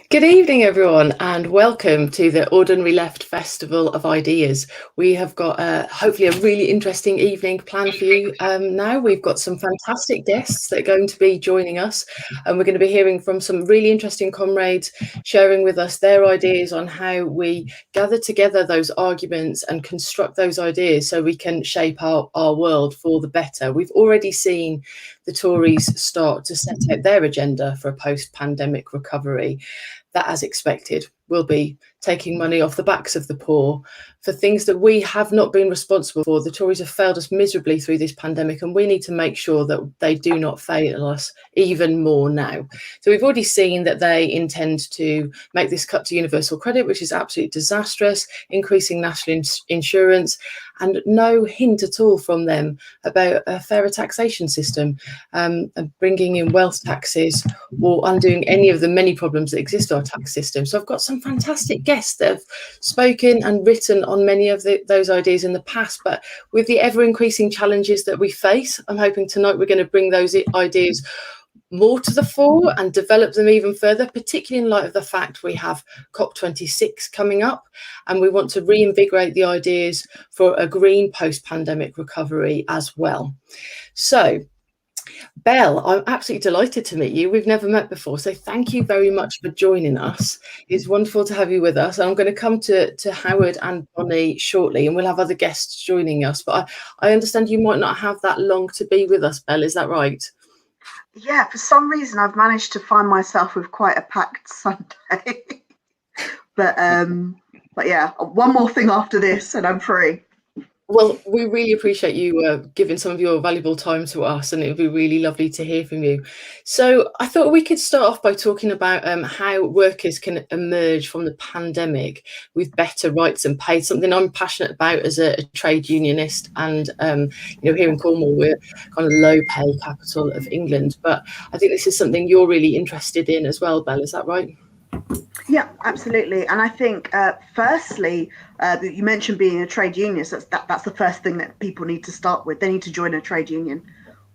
Good evening, everyone, and welcome to the Ordinary Left Festival of Ideas. We have got hopefully a really interesting evening planned for you now. We've got some fantastic guests that are going to be joining us, and we're going to be hearing from some really interesting comrades sharing with us their ideas on how we gather together those arguments and construct those ideas so we can shape our world for the better. We've already seen the Tories start to set out their agenda for a post-pandemic recovery that, as expected, will be taking money off the backs of the poor for things that we have not been responsible for. The Tories have failed us miserably through this pandemic, and we need to make sure that they do not fail us even more now. So we've already seen that they intend to make this cut to universal credit, which is absolutely disastrous, increasing national insurance, and no hint at all from them about a fairer taxation system, and bringing in wealth taxes or undoing any of the many problems that exist in our tax system. So I've got some fantastic guests that have spoken and written on many of those ideas in the past, but with the ever increasing challenges that we face, I'm hoping tonight we're going to bring those ideas more to the fore and develop them even further, particularly in light of the fact we have COP26 coming up, and we want to reinvigorate the ideas for a green post-pandemic recovery as well. So Belle, I'm absolutely delighted to meet you. We've never met before, so thank you very much for joining us. It's wonderful to have you with us. I'm going to come to Howard and Bonnie shortly, and we'll have other guests joining us. But I understand you might not have that long to be with us, Belle. Is that right? Yeah, for some reason I've managed to find myself with quite a packed Sunday. but yeah, one more thing after this and I'm free. Well, we really appreciate you giving some of your valuable time to us, and it would be really lovely to hear from you. So I thought we could start off by talking about how workers can emerge from the pandemic with better rights and pay, something I'm passionate about as a trade unionist. And, here in Cornwall, we're kind of low pay capital of England. But I think this is something you're really interested in as well, Belle, is that right? Yeah, absolutely. And I think, firstly, you mentioned being a trade unionist. That's the first thing that people need to start with. They need to join a trade union.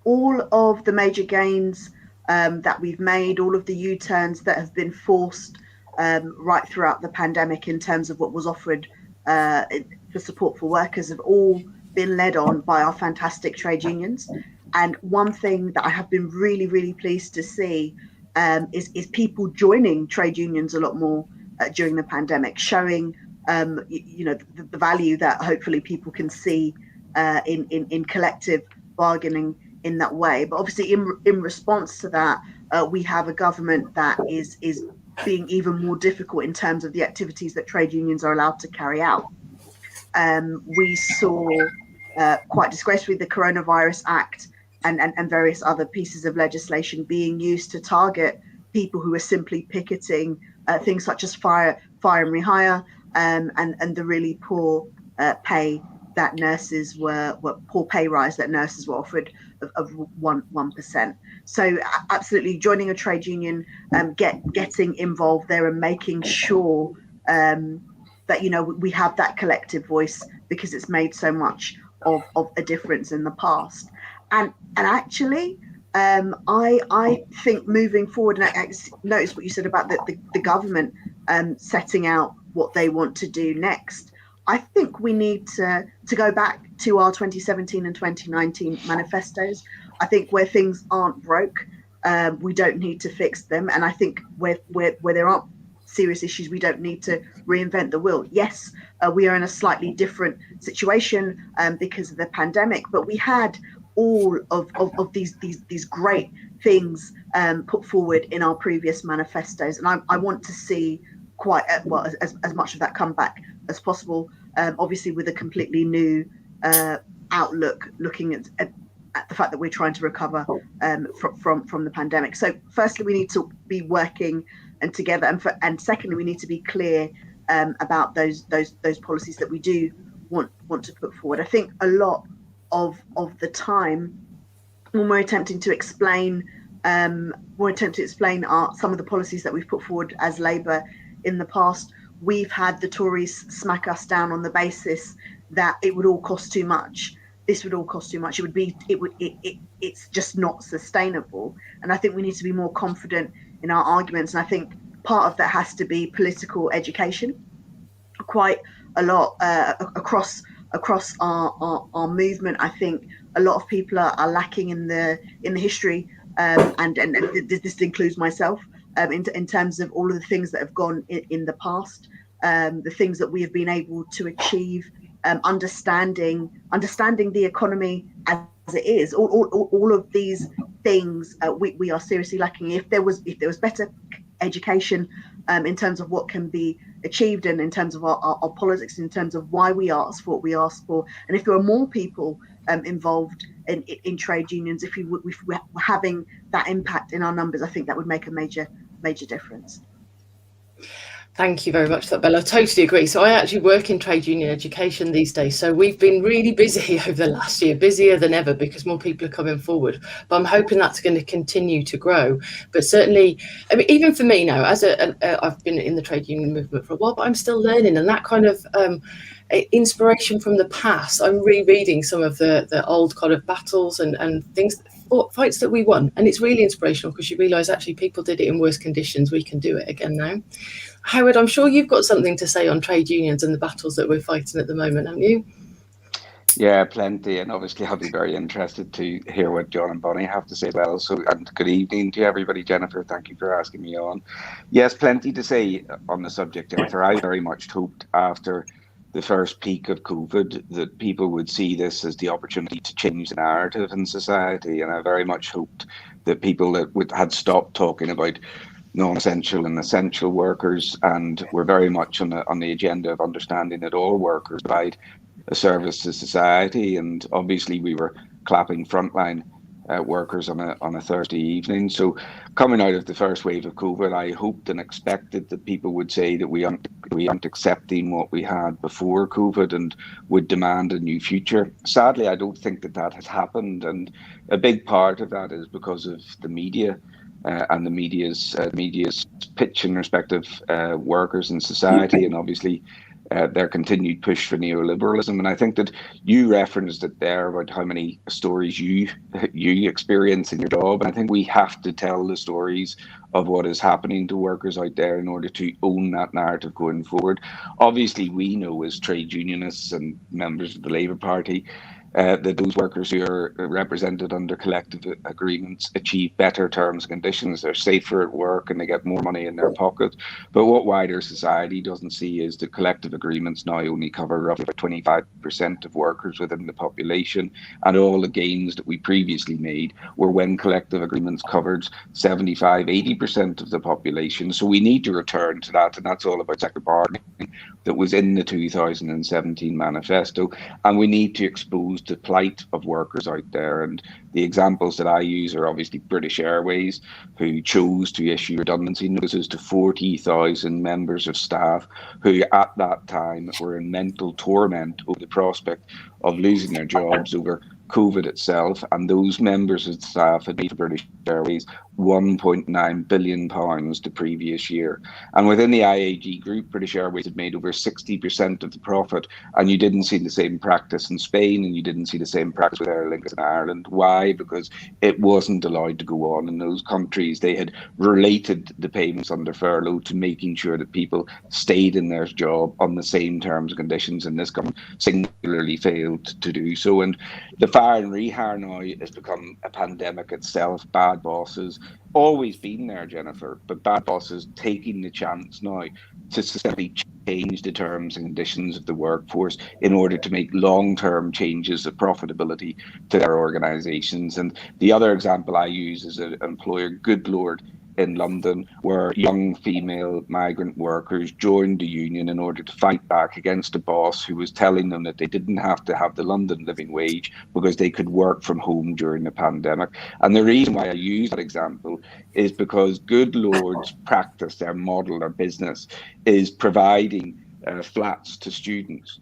All of the major gains that we've made, all of the U-turns that have been forced right throughout the pandemic in terms of what was offered for support for workers have all been led on by our fantastic trade unions. And one thing that I have been really, really pleased to see is people joining trade unions a lot more during the pandemic, showing the value that hopefully people can see in collective bargaining in that way. But obviously, in response to that, we have a government that is being even more difficult in terms of the activities that trade unions are allowed to carry out. We saw quite disgracefully the Coronavirus Act and various other pieces of legislation being used to target people who are simply picketing things such as fire and rehire, and the really poor pay that nurses poor pay rise that nurses were offered of 1%. So absolutely joining a trade union, getting involved there and making sure that we have that collective voice, because it's made so much of a difference in the past. And actually, I think moving forward, and I notice what you said about the government setting out what they want to do next. I think we need to go back to our 2017 and 2019 manifestos. I think where things aren't broke, we don't need to fix them. And I think where there aren't serious issues, we don't need to reinvent the wheel. Yes, we are in a slightly different situation because of the pandemic, but we had all of these great things put forward in our previous manifestos, and I want to see quite as much of that come back as possible, obviously with a completely new outlook, looking at the fact that we're trying to recover from the pandemic. So firstly, we need to be working and together, and secondly, we need to be clear about those policies that we do want to put forward. I think a lot of the time when we're attempting to explain some of the policies that we've put forward as Labour in the past, we've had the Tories smack us down on the basis that it would all cost too much. This would all cost too much. It's just not sustainable. And I think we need to be more confident in our arguments. And I think part of that has to be political education. Quite a lot across our movement. I think a lot of people are lacking in the history, and this includes myself, in terms of all of the things that have gone in the past, the things that we have been able to achieve, understanding the economy as it is. All of these things we are seriously lacking. If there was better education in terms of what can be achieved, and in terms of our politics, in terms of why we ask for what we ask for, and if there were more people involved in trade unions, if we were having that impact in our numbers, I think that would make a major difference. Thank you very much for that, Bella. I totally agree. So I actually work in trade union education these days. So we've been really busy over the last year, busier than ever, because more people are coming forward. But I'm hoping that's going to continue to grow. But certainly, I mean, even for me now, as I've been in the trade union movement for a while, but I'm still learning. And that kind of inspiration from the past, I'm rereading some of the old kind of battles and things, fights that we won. And it's really inspirational, because you realise actually people did it in worse conditions. We can do it again now. Howard, I'm sure you've got something to say on trade unions and the battles that we're fighting at the moment, haven't you? Yeah, plenty. And obviously I'll be very interested to hear what Jon and Bonnie have to say as well. So, and good evening to everybody. Jennifer, thank you for asking me on. Yes, plenty to say on the subject, Jennifer. I very much hoped after the first peak of COVID that people would see this as the opportunity to change the narrative in society. And I very much hoped that people that had stopped talking about non-essential and essential workers, and we're very much on the agenda of understanding that all workers provide a service to society. And obviously we were clapping frontline workers on a Thursday evening. So coming out of the first wave of COVID, I hoped and expected that people would say that we aren't accepting what we had before COVID and would demand a new future. Sadly, I don't think that has happened, and a big part of that is because of the media. And the media's pitch in respect of workers in society, and obviously their continued push for neoliberalism. And I think that you referenced it there about how many stories you experience in your job. And I think we have to tell the stories of what is happening to workers out there in order to own that narrative going forward. Obviously, we know as trade unionists and members of the Labour Party that those workers who are represented under collective agreements achieve better terms and conditions. They're safer at work and they get more money in their pocket. But what wider society doesn't see is that collective agreements now only cover roughly 25% of workers within the population, and all the gains that we previously made were when collective agreements covered 75-80% of the population. So we need to return to that, and that's all about collective bargaining that was in the 2017 manifesto, and we need to expose the plight of workers out there. And the examples that I use are obviously British Airways, who chose to issue redundancy notices to 40,000 members of staff who at that time were in mental torment over the prospect of losing their jobs over COVID itself. And those members of staff had made for British Airways £1.9 billion the previous year. And within the IAG group, British Airways had made over 60% of the profit. And you didn't see the same practice in Spain, and you didn't see the same practice with Aer Lingus in Ireland. Why? Because it wasn't allowed to go on in those countries. They had related the payments under furlough to making sure that people stayed in their job on the same terms and conditions, and this government singularly failed to do so. And the fire and rehire now has become a pandemic itself. Bad bosses, always been there, Jennifer, but bad bosses taking the chance now to systematically change the terms and conditions of the workforce in order to make long-term changes of profitability to their organisations. And the other example I use is an employer, Good Lord, in London, where young female migrant workers joined the union in order to fight back against a boss who was telling them that they didn't have to have the London living wage because they could work from home during the pandemic. And the reason why I use that example is because Good Lord's practice, their model, their business, is providing flats to students.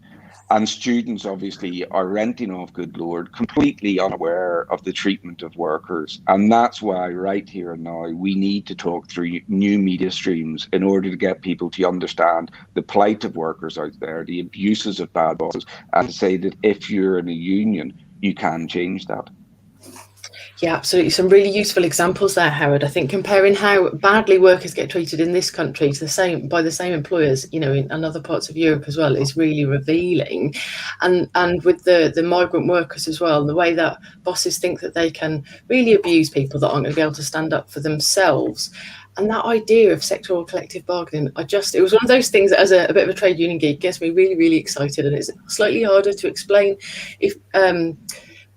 And students obviously are renting off Good Lord, completely unaware of the treatment of workers. And that's why right here and now we need to talk through new media streams in order to get people to understand the plight of workers out there, the abuses of bad bosses, and to say that if you're in a union, you can change that. Yeah, absolutely. Some really useful examples there, Howard. I think comparing how badly workers get treated in this country to the same by the same employers, you know, in other parts of Europe as well, is really revealing. And with the migrant workers as well, the way that bosses think that they can really abuse people that aren't going to be able to stand up for themselves. And that idea of sectoral collective bargaining, it was one of those things that, as a bit of a trade union geek, gets me really, really excited. And it's slightly harder to explain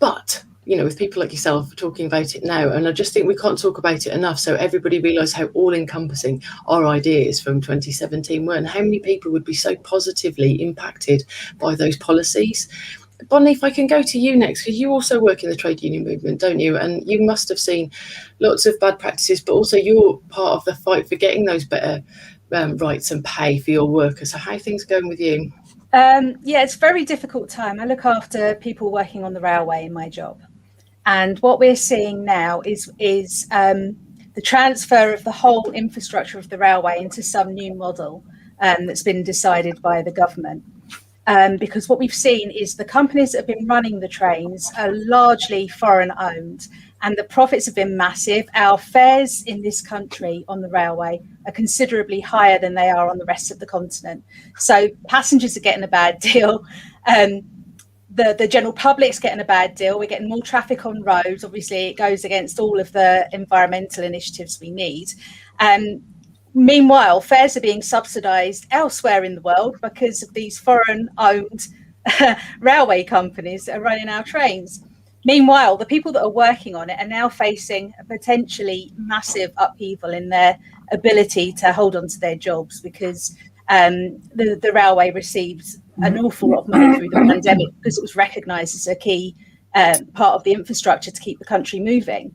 but you know, with people like yourself talking about it now, and I just think we can't talk about it enough, so everybody realise how all-encompassing our ideas from 2017 were, and how many people would be so positively impacted by those policies. Bonnie, if I can go to you next, because you also work in the trade union movement, don't you? And you must have seen lots of bad practices, but also you're part of the fight for getting those better rights and pay for your workers. So how are things going with you? Yeah, it's a very difficult time. I look after people working on the railway in my job. And what we're seeing now is the transfer of the whole infrastructure of the railway into some new model that's been decided by the government. Because what we've seen is the companies that have been running the trains are largely foreign owned, and the profits have been massive. Our fares in this country on the railway are considerably higher than they are on the rest of the continent. So passengers are getting a bad deal. The general public's getting a bad deal. We're getting more traffic on roads. Obviously, it goes against all of the environmental initiatives we need. Meanwhile, fares are being subsidised elsewhere in the world because of these foreign-owned railway companies that are running our trains. Meanwhile, the people that are working on it are now facing a potentially massive upheaval in their ability to hold on to their jobs because the railway received an awful lot of money through the pandemic because it was recognised as a key part of the infrastructure to keep the country moving.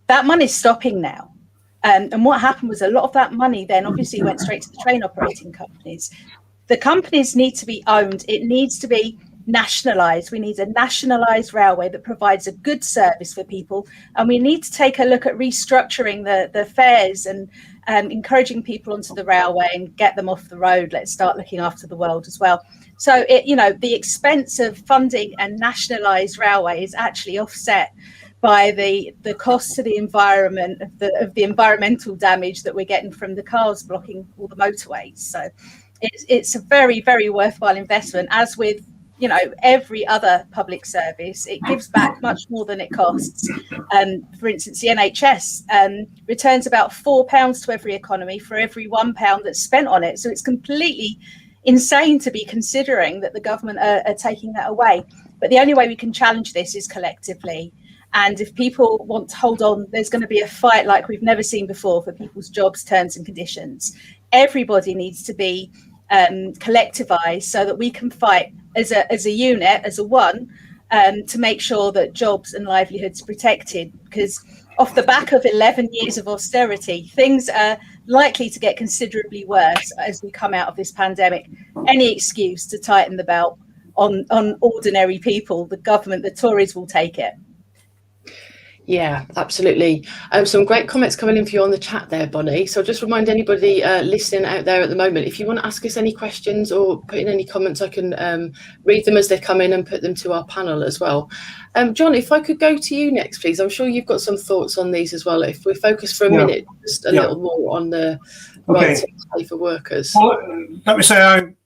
That money's stopping now. And what happened was a lot of that money then obviously went straight to the train operating companies. The companies need to be owned. It needs to be nationalised. We need a nationalised railway that provides a good service for people. And we need to take a look at restructuring the fares and encouraging people onto the railway and get them off the road. Let's start looking after the world as well. So, the expense of funding a nationalised railway is actually offset by the cost to the environment of the environmental damage that we're getting from the cars blocking all the motorways. So it's a very, very worthwhile investment. As with every other public service, it gives back much more than it costs. For instance, the NHS returns about £4 to every economy for every £1 that's spent on it. So it's completely insane to be considering that the government are taking that away. But the only way we can challenge this is collectively. And if people want to hold on, there's going to be a fight like we've never seen before for people's jobs, terms and conditions. Everybody needs to be collectivized so that we can fight as a unit, as a one, to make sure that jobs and livelihoods are protected. Because off the back of 11 years of austerity, things are likely to get considerably worse as we come out of this pandemic. Any excuse to tighten the belt on ordinary people, the government, the Tories will take it. Yeah, absolutely. Some great comments coming in for you on the chat there, Bonnie. So I'll just remind anybody listening out there at the moment, if you want to ask us any questions or put in any comments, I can read them as they come in and put them to our panel as well. Jon, if I could go to you next, please. I'm sure you've got some thoughts on these as well. If we focus for a minute, just a little more on the rights of pay for workers. Well, let me say I'm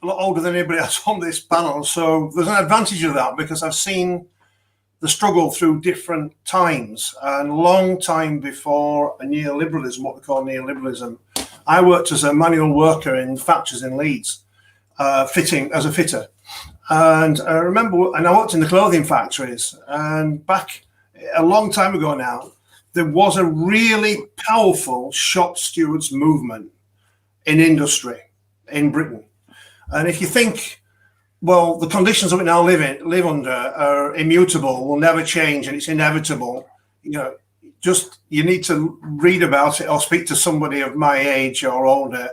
a lot older than anybody else on this panel, so there's an advantage of that because I've seen the struggle through different times, and a long time before neoliberalism, what we call neoliberalism. I worked as a manual worker in factories in Leeds, fitting as a fitter. And I remember, and I worked in the clothing factories, and back a long time ago now, there was a really powerful shop stewards movement in industry in Britain. And if you think, well, the conditions that we now live under are immutable, will never change, and it's inevitable. You need to read about it or speak to somebody of my age or older.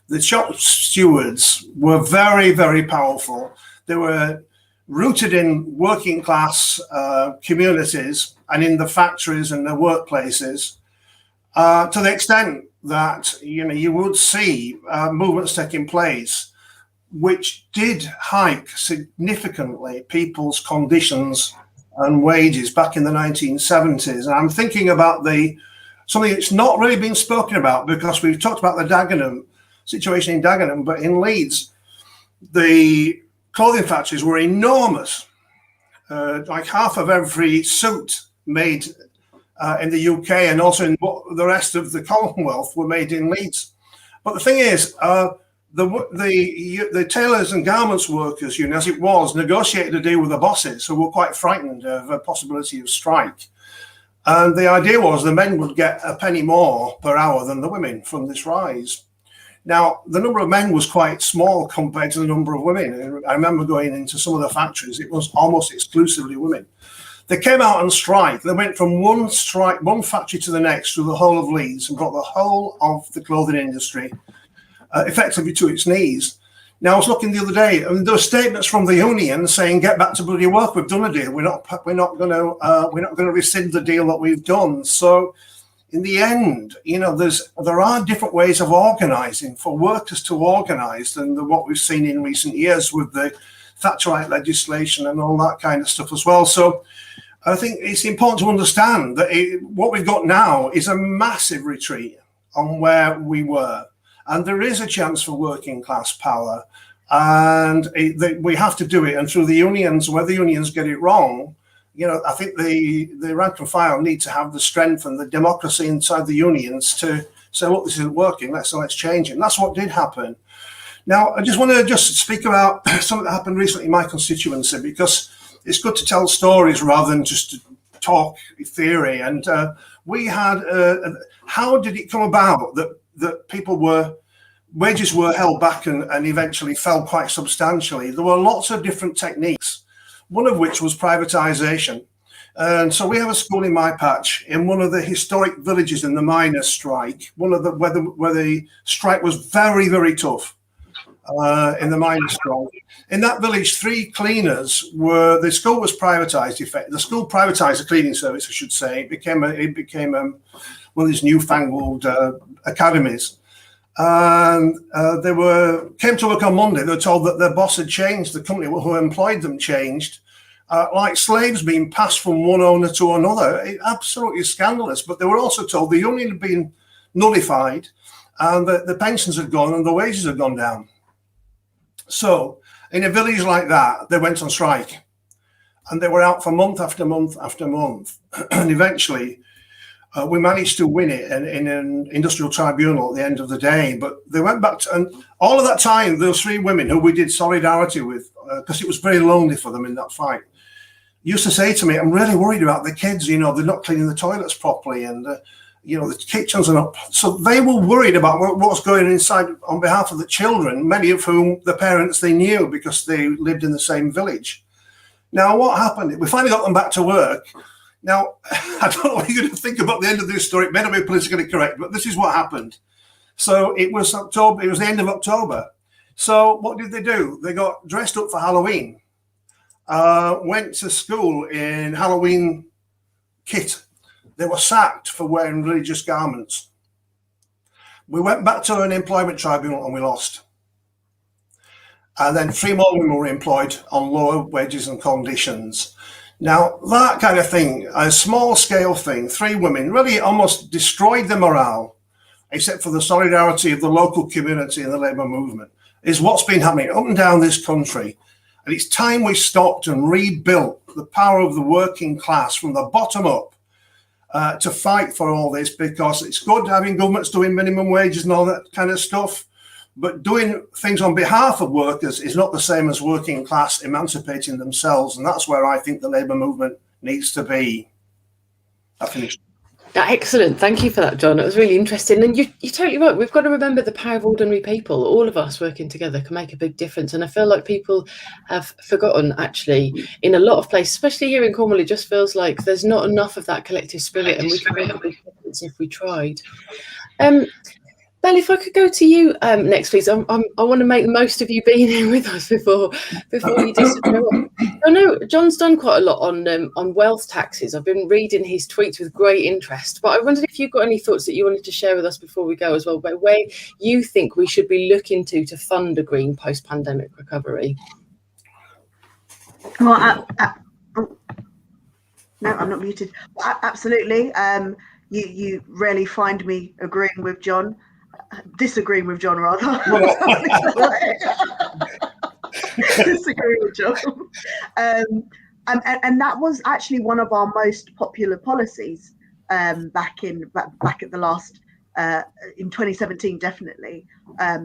The shop stewards were very, very powerful. They were rooted in working class communities and in the factories and the workplaces, to the extent that you would see movements taking place which did hike significantly people's conditions and wages back in the 1970s. And I'm thinking about something that's not really been spoken about, because we've talked about the Dagenham situation in Dagenham, but in Leeds, the clothing factories were enormous. Like half of every suit made in the UK and also in the rest of the Commonwealth were made in Leeds. But the thing is, the tailors and garments workers union, as it was, negotiated a deal with the bosses, who were quite frightened of a possibility of strike. And the idea was the men would get a penny more per hour than the women from this rise. Now, the number of men was quite small compared to the number of women. I remember going into some of the factories, it was almost exclusively women. They came out on strike. They went from one factory to the next through the whole of Leeds and brought the whole of the clothing industry effectively to its knees. Now, I was looking the other day, and there were statements from the union saying, "Get back to bloody work. We've done a deal. We're not going to rescind the deal that we've done." So, in the end, there are different ways of organising for workers to organise than what we've seen in recent years with the Thatcherite legislation and all that kind of stuff as well. So, I think it's important to understand that what we've got now is a massive retreat on where we were. And there is a chance for working class power, and we have to do it. And through the unions, where the unions get it wrong, I think the rank and file need to have the strength and the democracy inside the unions to say, look, this isn't working, let's change it. And that's what did happen. Now, I just want to speak about something that happened recently in my constituency, because it's good to tell stories rather than just to talk theory. And we had, how did it come about that wages were held back and eventually fell quite substantially? There were lots of different techniques, one of which was privatisation. And so we have a school in my patch in one of the historic villages in the miners' strike, where the strike was very, very tough in the miners' strike. In that village, 3 cleaners the school was privatised. The school privatised the cleaning service, I should say. It became one of these newfangled academies. And they came to work on Monday. They were told that their boss had changed, the company who employed them changed, like slaves being passed from one owner to another. Absolutely scandalous. But they were also told the union had been nullified, and the pensions had gone and the wages had gone down. So in a village like that, they went on strike, and they were out for month after month after month. And eventually, we managed to win it in an industrial tribunal at the end of the day. But they went back to, and all of that time, those 3 women who we did solidarity with, because it was very lonely for them in that fight, used to say to me, "I'm really worried about the kids, they're not cleaning the toilets properly, and the kitchens are not." So they were worried about what was going on inside on behalf of the children, many of whom the parents they knew because they lived in the same village. Now, what happened? We finally got them back to work. Now, I don't know what you're going to think about the end of this story. It may not be politically correct, but this is what happened. So it was October. It was the end of October. So what did they do? They got dressed up for Halloween, went to school in Halloween kit. They were sacked for wearing religious garments. We went back to an employment tribunal and we lost. And then 3 more women were employed on lower wages and conditions. Now, that kind of thing, a small scale thing, 3 women really almost destroyed the morale, except for the solidarity of the local community and the labour movement, is what's been happening up and down this country. And it's time we stopped and rebuilt the power of the working class from the bottom up to fight for all this, because it's good having governments doing minimum wages and all that kind of stuff. But doing things on behalf of workers is not the same as working class emancipating themselves. And that's where I think the labour movement needs to be. I finished. Excellent. Thank you for that, John. It was really interesting. And you're totally right. We've got to remember the power of ordinary people. All of us working together can make a big difference. And I feel like people have forgotten, actually, in a lot of places, especially here in Cornwall, it just feels like there's not enough of that collective spirit, and we can make a big difference if we tried. Belle, if I could go to you next, please. I want to make the most of you being here with us before you disappear. I know John's done quite a lot on wealth taxes. I've been reading his tweets with great interest, but I wondered if you've got any thoughts that you wanted to share with us before we go as well, about where you think we should be looking to fund a green post-pandemic recovery. Well, No, I'm not muted. Absolutely. You rarely find me agreeing with Jon, disagreeing with Jon rather. Disagree with Jon. And that was actually one of our most popular policies back at the last in 2017, definitely, a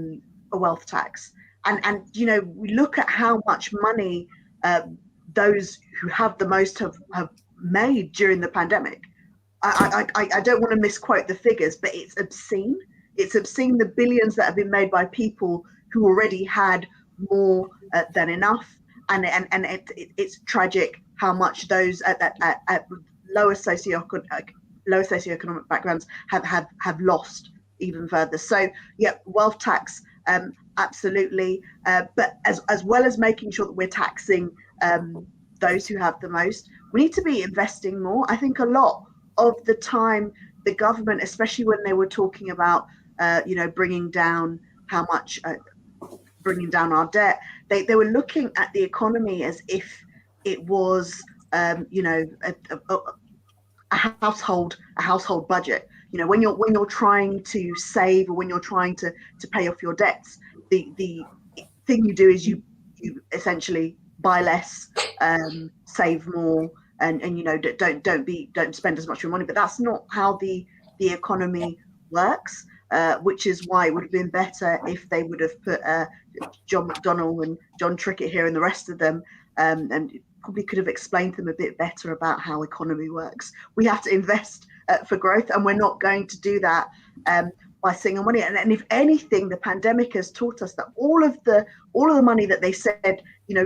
wealth tax. And you know, we look at how much money those who have the most have made during the pandemic. I don't want to misquote the figures, but it's obscene. It's obscene, the billions that have been made by people who already had more than enough. And it's tragic how much those at lower socioeconomic backgrounds have lost even further. So yeah, wealth tax, absolutely. But as well as making sure that we're taxing those who have the most, we need to be investing more. I think a lot of the time, the government, especially when they were talking about bringing down our debt, they were looking at the economy as if it was a household budget. You know, when you're trying to save, or when you're trying to pay off your debts, the thing you do is you essentially buy less, save more, and don't spend as much of your money. But that's not how the economy works, which is why it would have been better if they would have put John McDonnell and Jon Trickett here and the rest of them, and probably could have explained to them a bit better about how economy works. We have to invest for growth, and we're not going to do that by single money. And if anything, the pandemic has taught us that all of the money that they said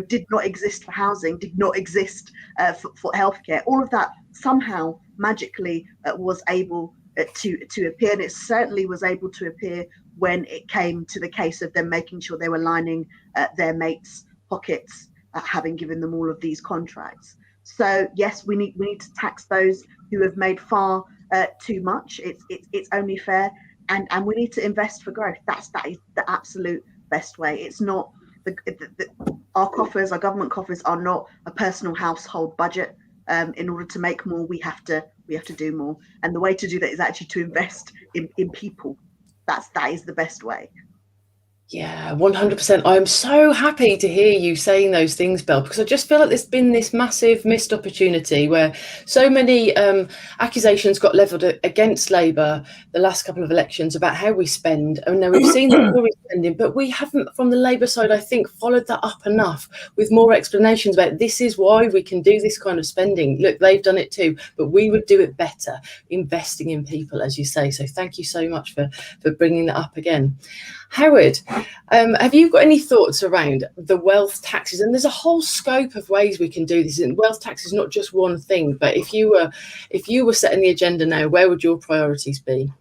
did not exist for housing, did not exist for healthcare, all of that somehow magically was able to appear, and it certainly was able to appear when it came to the case of them making sure they were lining their mates' pockets, having given them all of these contracts. So yes, we need to tax those who have made far too much. It's only fair, and we need to invest for growth. That is the absolute best way. It's not our coffers, our government coffers are not a personal household budget. In order to make more, we have to do more, and the way to do that is actually to invest in people. That is the best way. Yeah, 100%. I'm so happy to hear you saying those things, Belle, because I just feel like there's been this massive missed opportunity where so many accusations got levelled against Labour the last couple of elections about how we spend. And now we've seen the Tory spending, but we haven't, from the Labour side, I think, followed that up enough with more explanations about this is why we can do this kind of spending. Look, they've done it too, but we would do it better, investing in people, as you say. So thank you so much for bringing that up again. Howard, have you got any thoughts around the wealth taxes? And there's a whole scope of ways we can do this. And wealth tax is not just one thing, but if you were setting the agenda now, where would your priorities be?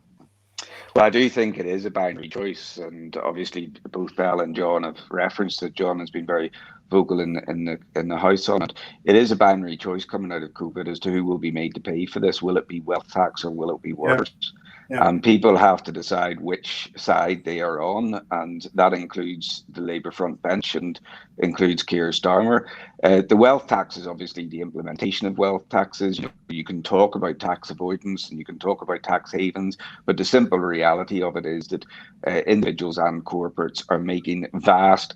Well, I do think it is a binary choice, and obviously both Belle and Jon have referenced that. Jon has been very vocal in the House on it. It is a binary choice coming out of COVID as to who will be made to pay for this. Will it be wealth tax or will it be worse? Yeah. People have to decide which side they are on, and that includes the Labour front bench and includes Keir Starmer. The wealth tax is obviously the implementation of wealth taxes. You can talk about tax avoidance and you can talk about tax havens, but the simple reality of it is that individuals and corporates are making vast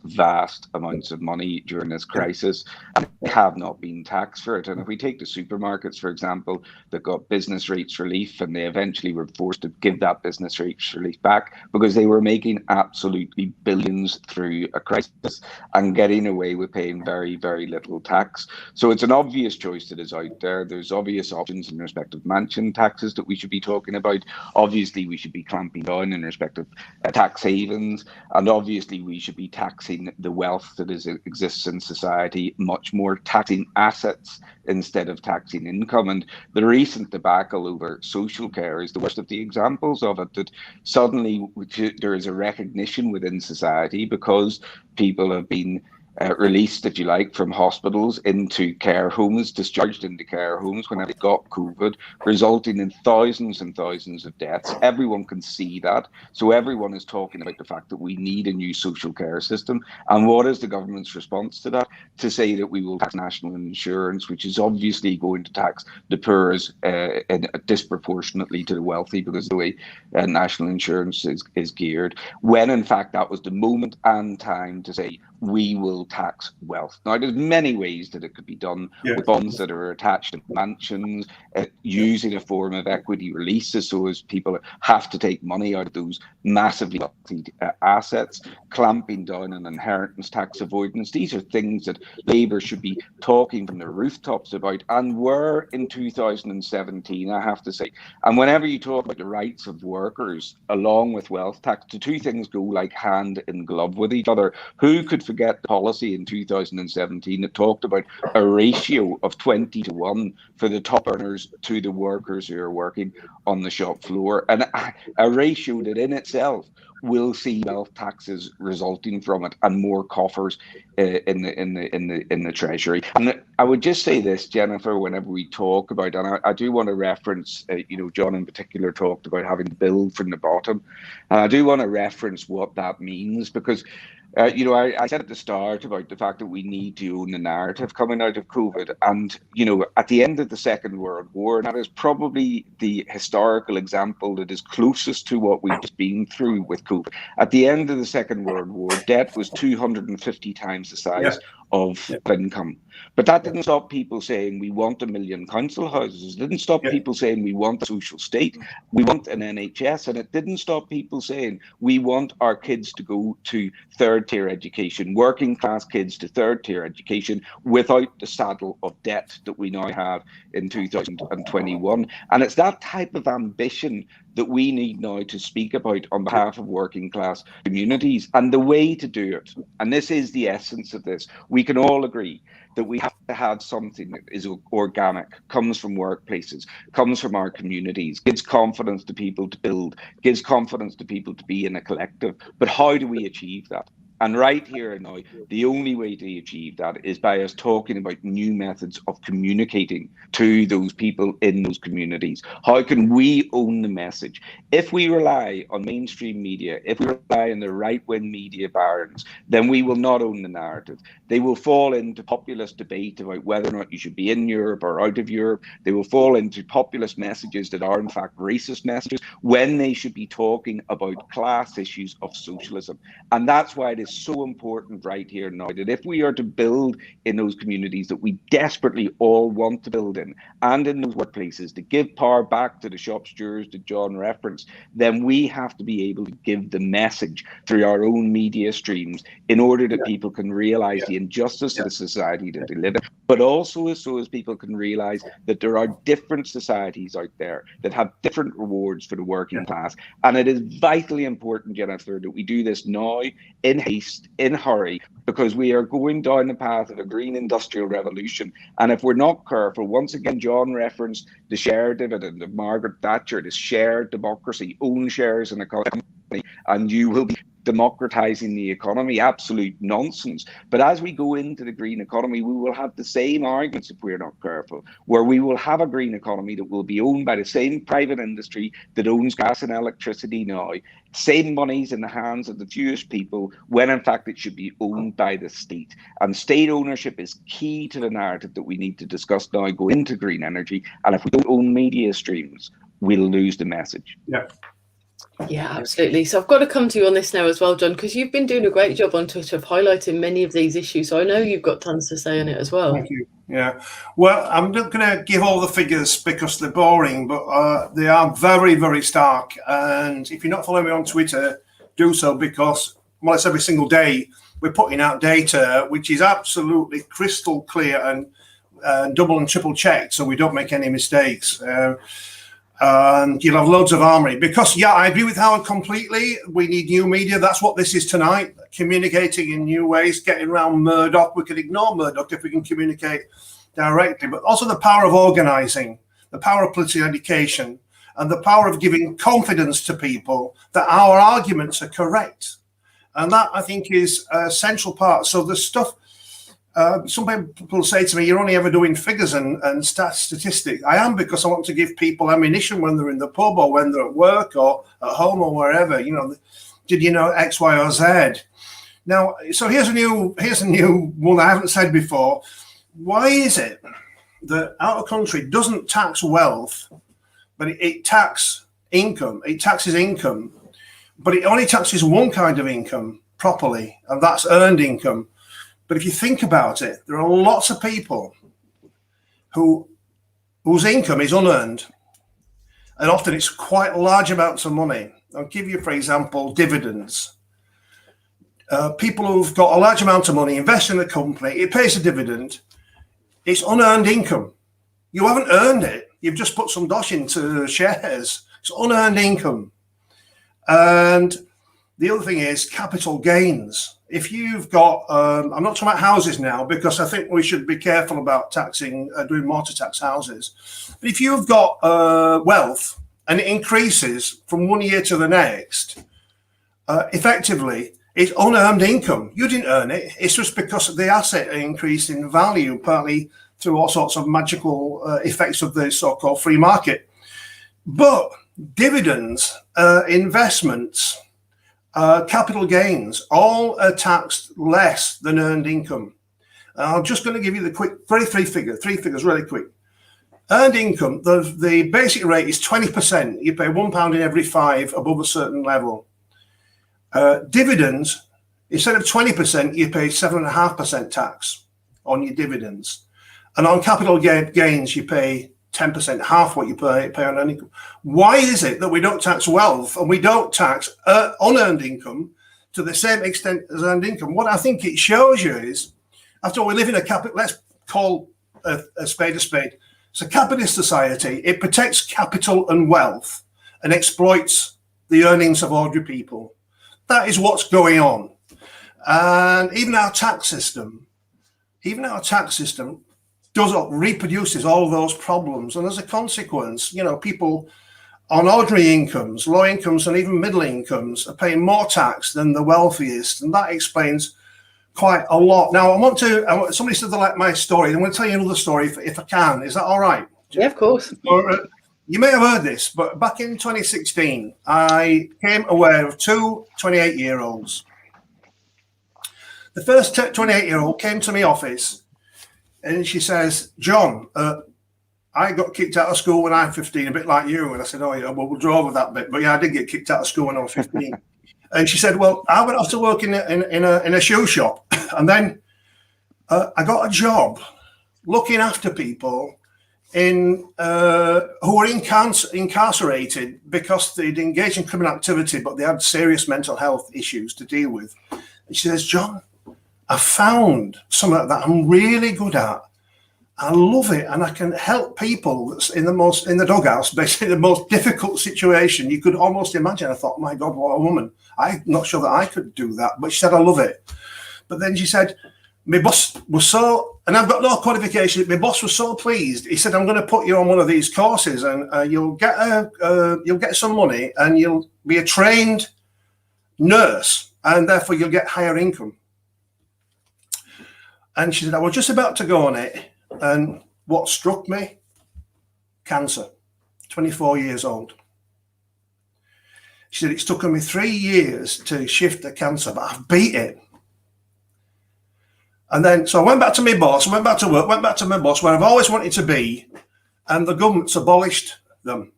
amounts of money during this crisis and have not been taxed for it. And if we take the supermarkets, for example, that got business rates relief and they eventually were forced to give that business rates relief back because they were making absolutely billions through a crisis and getting away with paying very little tax. So it's an obvious choice that is out there. There's obvious options in respect of mansion taxes that we should be talking about. Obviously, we should be clamping down in respect of tax havens, and obviously we should be taxing the wealth that exists in society much more, taxing assets instead of taxing income. And the recent debacle over social care is the worst of the examples of it, that suddenly there is a recognition within society because people have been released, if you like, from hospitals into care homes, discharged into care homes when they got COVID, resulting in thousands and thousands of deaths. Everyone can see that. So everyone is talking about the fact that we need a new social care system. And what is the government's response to that? To say that we will tax national insurance, which is obviously going to tax the poor disproportionately to the wealthy, because of the way national insurance is geared, when in fact that was the moment and time to say we will tax wealth. Now, there's many ways that it could be done, with bonds that are attached to mansions, using a form of equity releases so as people have to take money out of those massively wealthy assets, clamping down on inheritance tax avoidance. These are things that Labour should be talking from the rooftops about, and were in 2017, I have to say. And whenever you talk about the rights of workers along with wealth tax, the two things go like hand in glove with each other. Who could forget the policy in 2017 that talked about a ratio of 20-1 for the top earners to the workers who are working on the shop floor, and a ratio that in itself will see wealth taxes resulting from it and more coffers in the treasury. And I would just say this, Jennifer, whenever we talk about, and I do want to reference, Jon in particular talked about having to build from the bottom, and I do want to reference what that means, because I said at the start about the fact that we need to own the narrative coming out of COVID. And, at the end of the Second World War, that is probably the historical example that is closest to what we've just been through with COVID. At the end of the Second World War, debt was 250 times the size of income. But that didn't stop people saying we want 1 million council houses. It didn't stop people saying we want a social state, we want an NHS, and it didn't stop people saying we want our kids to go to third-tier education, working class kids to third-tier education, without the saddle of debt that we now have in 2021. And it's that type of ambition that we need now to speak about on behalf of working class communities. And the way to do it, and this is the essence of this, we can all agree that we have to have something that is organic, comes from workplaces, comes from our communities, gives confidence to people to build, gives confidence to people to be in a collective. But how do we achieve that? And right here and now, the only way to achieve that is by us talking about new methods of communicating to those people in those communities. How can we own the message? If we rely on mainstream media, if we rely on the right-wing media barons, then we will not own the narrative. They will fall into populist debate about whether or not you should be in Europe or out of Europe. They will fall into populist messages that are in fact racist messages, when they should be talking about class issues of socialism. And that's why it is so important right here now that if we are to build in those communities that we desperately all want to build in, and in those workplaces, to give power back to the shop stewards that Jon referenced, then we have to be able to give the message through our own media streams in order that people can realise the injustice of the society that they live in, but also so as people can realise that there are different societies out there that have different rewards for the working class. And it is vitally important, Jennifer, that we do this now, in haste, in hurry, because we are going down the path of a green industrial revolution. And if we're not careful, once again, Jon referenced the share dividend of Margaret Thatcher, this shared democracy, own shares in a company, and you will be democratizing the economy. Absolute nonsense. But as we go into the green economy, we will have the same arguments, if we're not careful, where we will have a green economy that will be owned by the same private industry that owns gas and electricity now, same monies in the hands of the fewest people, when in fact it should be owned by the state. And state ownership is key to the narrative that we need to discuss now, go into green energy. And if we don't own media streams, we'll lose the message. Yeah, absolutely. So I've got to come to you on this now as well, Jon, because you've been doing a great job on Twitter of highlighting many of these issues. So I know you've got tons to say on it as well. Thank you. Yeah. Well, I'm not going to give all the figures because they're boring, but they are very, very stark. And if you're not following me on Twitter, do so, because more or less every single day we're putting out data which is absolutely crystal clear and double and triple checked, so we don't make any mistakes. And you'll have loads of armory, because I agree with Howard completely. We need new media. That's what this is tonight, communicating in new ways, getting around Murdoch. We can ignore Murdoch if we can communicate directly, but also the power of organizing, the power of political education, and the power of giving confidence to people that our arguments are correct. And that, I think, is a central part. So the stuff Some people say to me, you're only ever doing figures and statistics. I am, because I want to give people ammunition when they're in the pub or when they're at work or at home or wherever. You know, did you know X, Y, or Z? Now, so here's a new one I haven't said before. Why is it that our country doesn't tax wealth, but it taxes income? It taxes income, but it only taxes one kind of income properly, and that's earned income. But if you think about it, there are lots of people whose income is unearned, and often it's quite large amounts of money. I'll give you, for example, dividends. People who've got a large amount of money, invest in a company, it pays a dividend. It's unearned income. You haven't earned it. You've just put some dosh into shares. It's unearned income. And the other thing is capital gains. If you've got, I'm not talking about houses now, because I think we should be careful about taxing, doing more to tax houses. But if you've got wealth and it increases from one year to the next, effectively, it's unearned income. You didn't earn it. It's just because the asset increased in value, partly through all sorts of magical effects of the so-called free market. But dividends, investments, capital gains, all are taxed less than earned income. I'm just going to give you the quick, three figures really quick. Earned income, the basic rate is 20%. You pay £1 in every 5 above a certain level. Dividends, instead of 20%, you pay 7.5% tax on your dividends. And on capital gains, you pay 10%, half what you pay on earned income. Why is it that we don't tax wealth and we don't tax unearned income to the same extent as earned income? What I think it shows you is, after all, we live in let's call a spade a spade. It's a capitalist society. It protects capital and wealth and exploits the earnings of ordinary people. That is what's going on. And even our tax system reproduces all of those problems. And as a consequence, you know, people on ordinary incomes, low incomes, and even middle incomes are paying more tax than the wealthiest. And that explains quite a lot. Now, somebody said they like my story. I'm going to tell you another story if I can. Is that all right? Yeah, of course. You may have heard this, but back in 2016, I became aware of two 28-year-olds. The first 28-year-old came to my office and she says, John, I got kicked out of school when I'm 15, a bit like you. And I said, oh, yeah, well, we'll draw over that bit. But yeah, I did get kicked out of school when I was 15. And she said, well, I went off to work in a shoe shop. And then I got a job looking after people who were incarcerated because they'd engaged in criminal activity, but they had serious mental health issues to deal with. And she says, John, I found something that I'm really good at. I love it, and I can help people in the doghouse, basically the most difficult situation you could almost imagine. I thought, my God, what a woman. I'm not sure that I could do that, but she said, I love it. But then she said, my boss was so, and I've got no qualification, my boss was so pleased. He said, I'm going to put you on one of these courses and you'll get some money and you'll be a trained nurse and therefore you'll get higher income. And she said, I was just about to go on it. And what struck me? Cancer, 24 years old. She said, it's taken me 3 years to shift the cancer, but I've beat it. And then, so I went back to my boss, went back to work, went back to my boss, where I've always wanted to be, and the government's abolished them.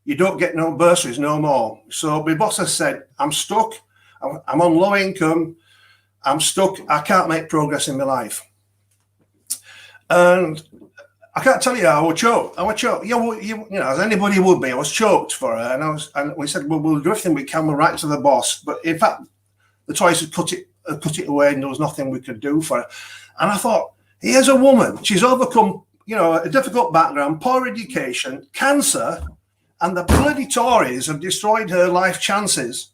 You don't get no bursaries no more. So my boss has said, I'm stuck, I'm on low income, I'm stuck, I can't make progress in my life. And I can't tell you, I was choked. You know, as anybody would be, I was choked for her. And we said, well, we'll do everything we can, we'll write to the boss. But in fact, the choice had cut it away and there was nothing we could do for her. And I thought, here's a woman. She's overcome, you know, a difficult background, poor education, cancer, and the bloody Tories have destroyed her life chances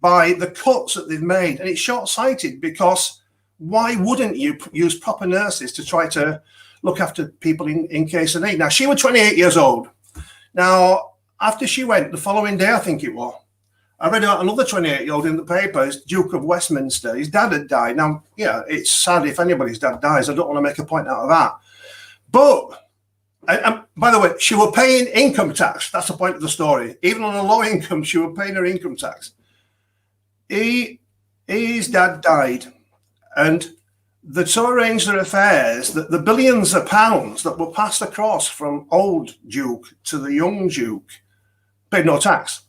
by the cuts that they've made. And it's short-sighted because why wouldn't you use proper nurses to try to look after people in case of need? Now, she was 28 years old. Now, after she went, the following day, I think it was, I read about another 28-year-old in the papers, Duke of Westminster. His dad had died. Now, yeah, it's sad if anybody's dad dies. I don't want to make a point out of that. But, and by the way, she was paying income tax. That's the point of the story. Even on a low income, she was paying her income tax. His dad died. And they so arranged their affairs that the billions of pounds that were passed across from old Duke to the young Duke paid no tax,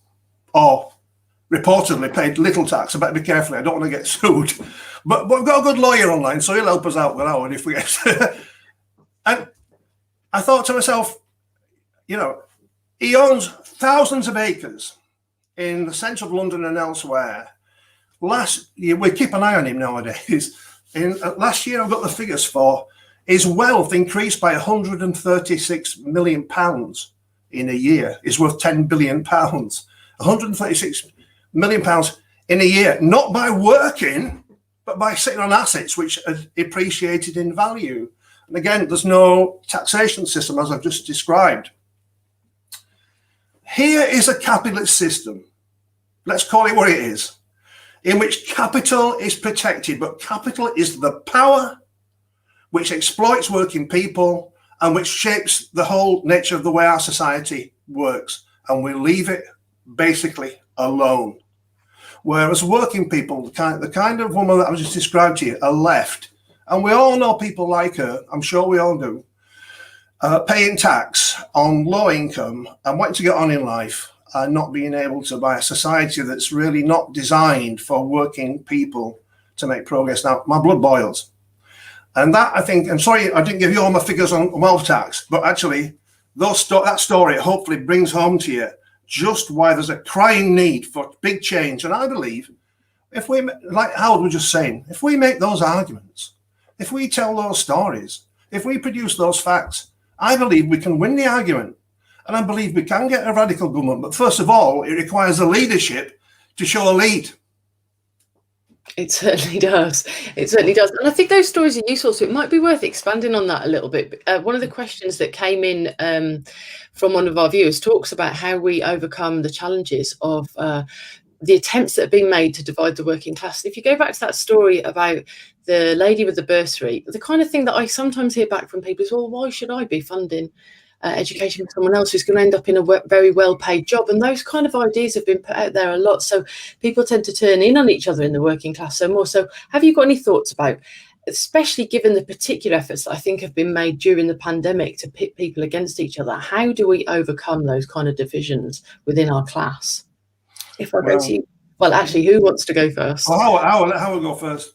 or reportedly paid little tax. I better be careful. I don't want to get sued. But we've got a good lawyer online, so he'll help us out with that one if we get. And I thought to myself, you know, he owns thousands of acres in the centre of London and elsewhere. Last year, we keep an eye on him nowadays. Last year, I've got the figures for his wealth increased by £136 million in a year. It's worth £10 billion. £136 million in a year, not by working, but by sitting on assets which are appreciated in value. And again, there's no taxation system, as I've just described. Here is a capitalist system, let's call it what it is, in which capital is protected, but capital is the power which exploits working people and which shapes the whole nature of the way our society works. And we leave it basically alone. Whereas working people, the kind of woman that I just described to you, are left. And we all know people like her, I'm sure we all do, paying tax on low income and wanting to get on in life and not being able to buy a society that's really not designed for working people to make progress. Now, my blood boils. And that, I think, I'm sorry I didn't give you all my figures on wealth tax, but actually that story hopefully brings home to you just why there's a crying need for big change. And I believe if we, like Howard was just saying, if we make those arguments, if we tell those stories, if we produce those facts, I believe we can win the argument. And I believe we can get a radical government. But first of all, it requires a leadership to show a lead. It certainly does. It certainly does. And I think those stories are useful. So it might be worth expanding on that a little bit. One of the questions that came in from one of our viewers talks about how we overcome the challenges of the attempts that have been made to divide the working class. If you go back to that story about the lady with the bursary, the kind of thing that I sometimes hear back from people is, well, why should I be funding education for someone else who's going to end up in a very well-paid job? And those kind of ideas have been put out there a lot. So people tend to turn in on each other in the working class so more. So have you got any thoughts about, especially given the particular efforts that I think have been made during the pandemic to pit people against each other, how do we overcome those kind of divisions within our class? If I go to you, well, actually, who wants to go first? Well, Howard go first.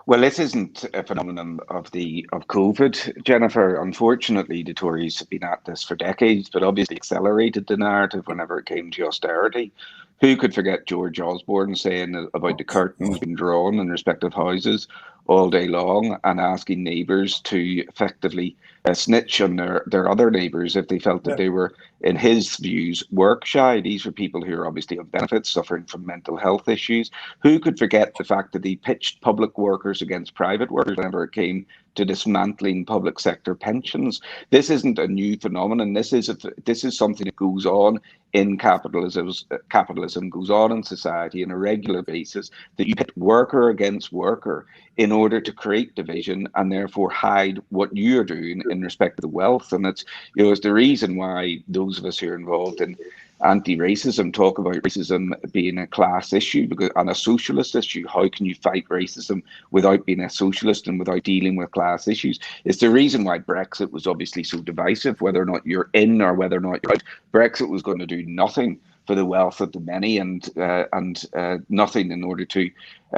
Well, this isn't a phenomenon of COVID, Jennifer. Unfortunately, the Tories have been at this for decades, but obviously accelerated the narrative whenever it came to austerity. Who could forget George Osborne saying about the curtains being drawn in respective houses all day long and asking neighbours to effectively snitch on their other neighbours if they felt that they were, in his views, work shy. These were people who are obviously on benefits, suffering from mental health issues. Who could forget the fact that he pitched public workers against private workers whenever it came to dismantling public sector pensions? This isn't a new phenomenon. This is something that goes on in capitalism. Capitalism goes on in society on a regular basis, that you pit worker against worker in order to create division and therefore hide what you're doing in respect to the wealth. And it's the reason why those of us who are involved in anti-racism talk about racism being a class issue and a socialist issue. How can you fight racism without being a socialist and without dealing with class issues? It's the reason why Brexit was obviously so divisive, whether or not you're in or whether or not you're out. Brexit was going to do nothing for the wealth of the many and nothing in order to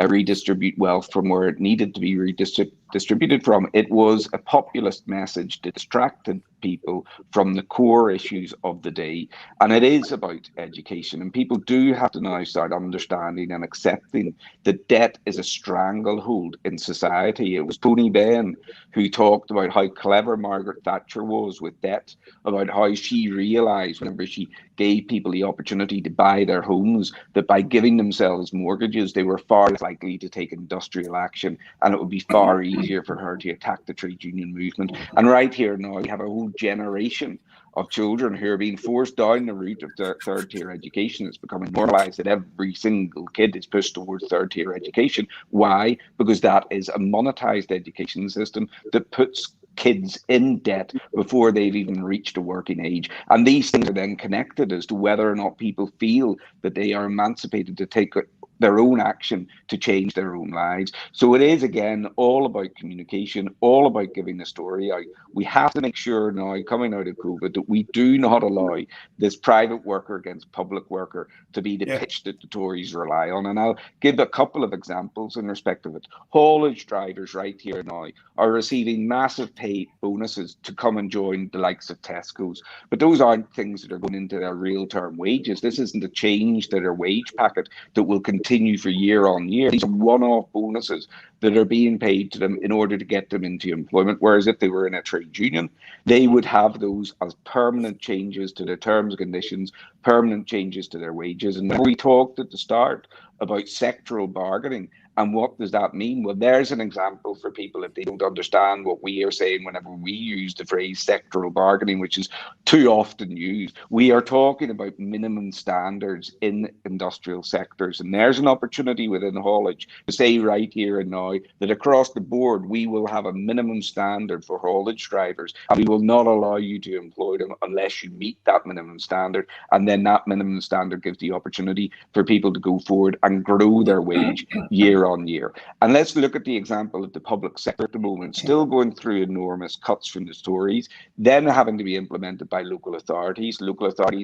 redistribute wealth from where it needed to be redistributed from. It was a populist message that distracted people from the core issues of the day. And it is about education. And people do have to now start understanding and accepting that debt is a stranglehold in society. It was Tony Benn who talked about how clever Margaret Thatcher was with debt, about how she realised whenever she gave people the opportunity to buy their homes, that by giving themselves mortgages, they were far less likely to take industrial action, and it would be far easier for her to attack the trade union movement. And right here now, we have a whole generation of children who are being forced down the route of third tier education. It's becoming normalized that every single kid is pushed towards third tier education. Why? Because that is a monetized education system that puts kids in debt before they've even reached a working age. And these things are then connected as to whether or not people feel that they are emancipated to take their own action to change their own lives. So it is, again, all about communication, all about giving the story out. We have to make sure now, coming out of COVID, that we do not allow this private worker against public worker to be the pitch that the Tories rely on. And I'll give a couple of examples in respect of it. Haulage drivers right here now are receiving massive pay bonuses to come and join the likes of Tesco's. But those aren't things that are going into their real term wages. This isn't a change to their wage packet that will continue for year on year. These are one-off bonuses that are being paid to them in order to get them into employment. Whereas if they were in a trade union, they would have those as permanent changes to their terms and conditions, permanent changes to their wages. And we talked at the start about sectoral bargaining. And what does that mean? Well, there's an example for people if they don't understand what we are saying whenever we use the phrase sectoral bargaining, which is too often used. We are talking about minimum standards in industrial sectors. And there's an opportunity within haulage to say right here and now that across the board, we will have a minimum standard for haulage drivers. And we will not allow you to employ them unless you meet that minimum standard. And then that minimum standard gives the opportunity for people to go forward and grow their wage year on year. And let's look at the example of the public sector at the moment, still going through enormous cuts from the Tories, then having to be implemented by local authorities,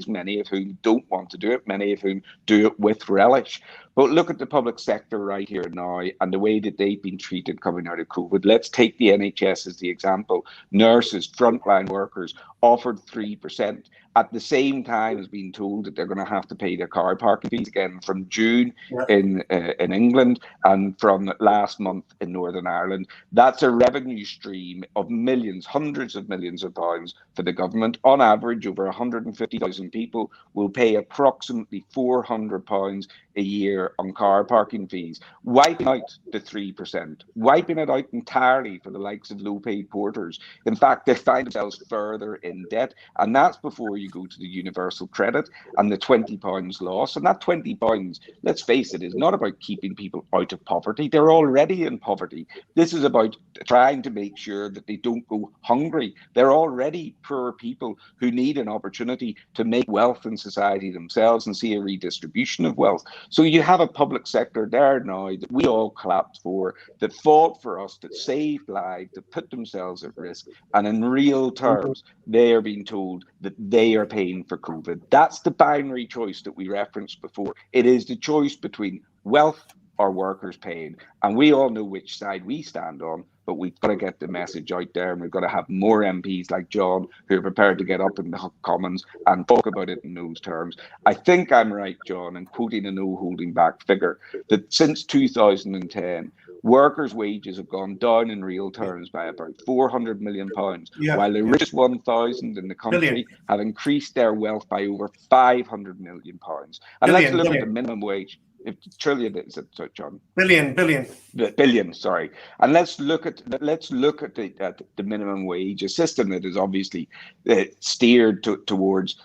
many of whom don't want to do it, many of whom do it with relish. But look at the public sector right here now and the way that they've been treated coming out of COVID. Let's take the NHS as the example. Nurses, frontline workers offered 3%. At the same time as being told that they're going to have to pay their car parking fees again from June in England and from last month in Northern Ireland. That's a revenue stream of millions, hundreds of millions of pounds for the government. On average, over 150,000 people will pay approximately £400 a year on car parking fees, wiping out the 3%, wiping it out entirely for the likes of low-paid porters. In fact, they find themselves further in debt, and that's before you go to the universal credit and the £20 loss. And that £20, let's face it, is not about keeping people out of poverty. They're already in poverty. This is about trying to make sure that they don't go hungry. They're already poor people who need an opportunity to make wealth in society themselves and see a redistribution of wealth. So you have a public sector there now that we all clapped for, that fought for us, that saved lives, that put themselves at risk. And in real terms, they are being told that they are paying for COVID. That's the binary choice that we referenced before. It is the choice between wealth or workers paying. And we all know which side we stand on, but we've got to get the message out there, and we've got to have more MPs like Jon who are prepared to get up in the Commons and talk about it in those terms. I think I'm right, Jon, in quoting a no holding back figure, that since 2010, workers' wages have gone down in real terms by about £400 million, while the richest 1,000 in the country have increased their wealth by over £500 million. And let's look at the minimum wage. Trillion, is it, Jon? Billion, sorry. And let's look at the minimum wage, a system that is obviously steered towards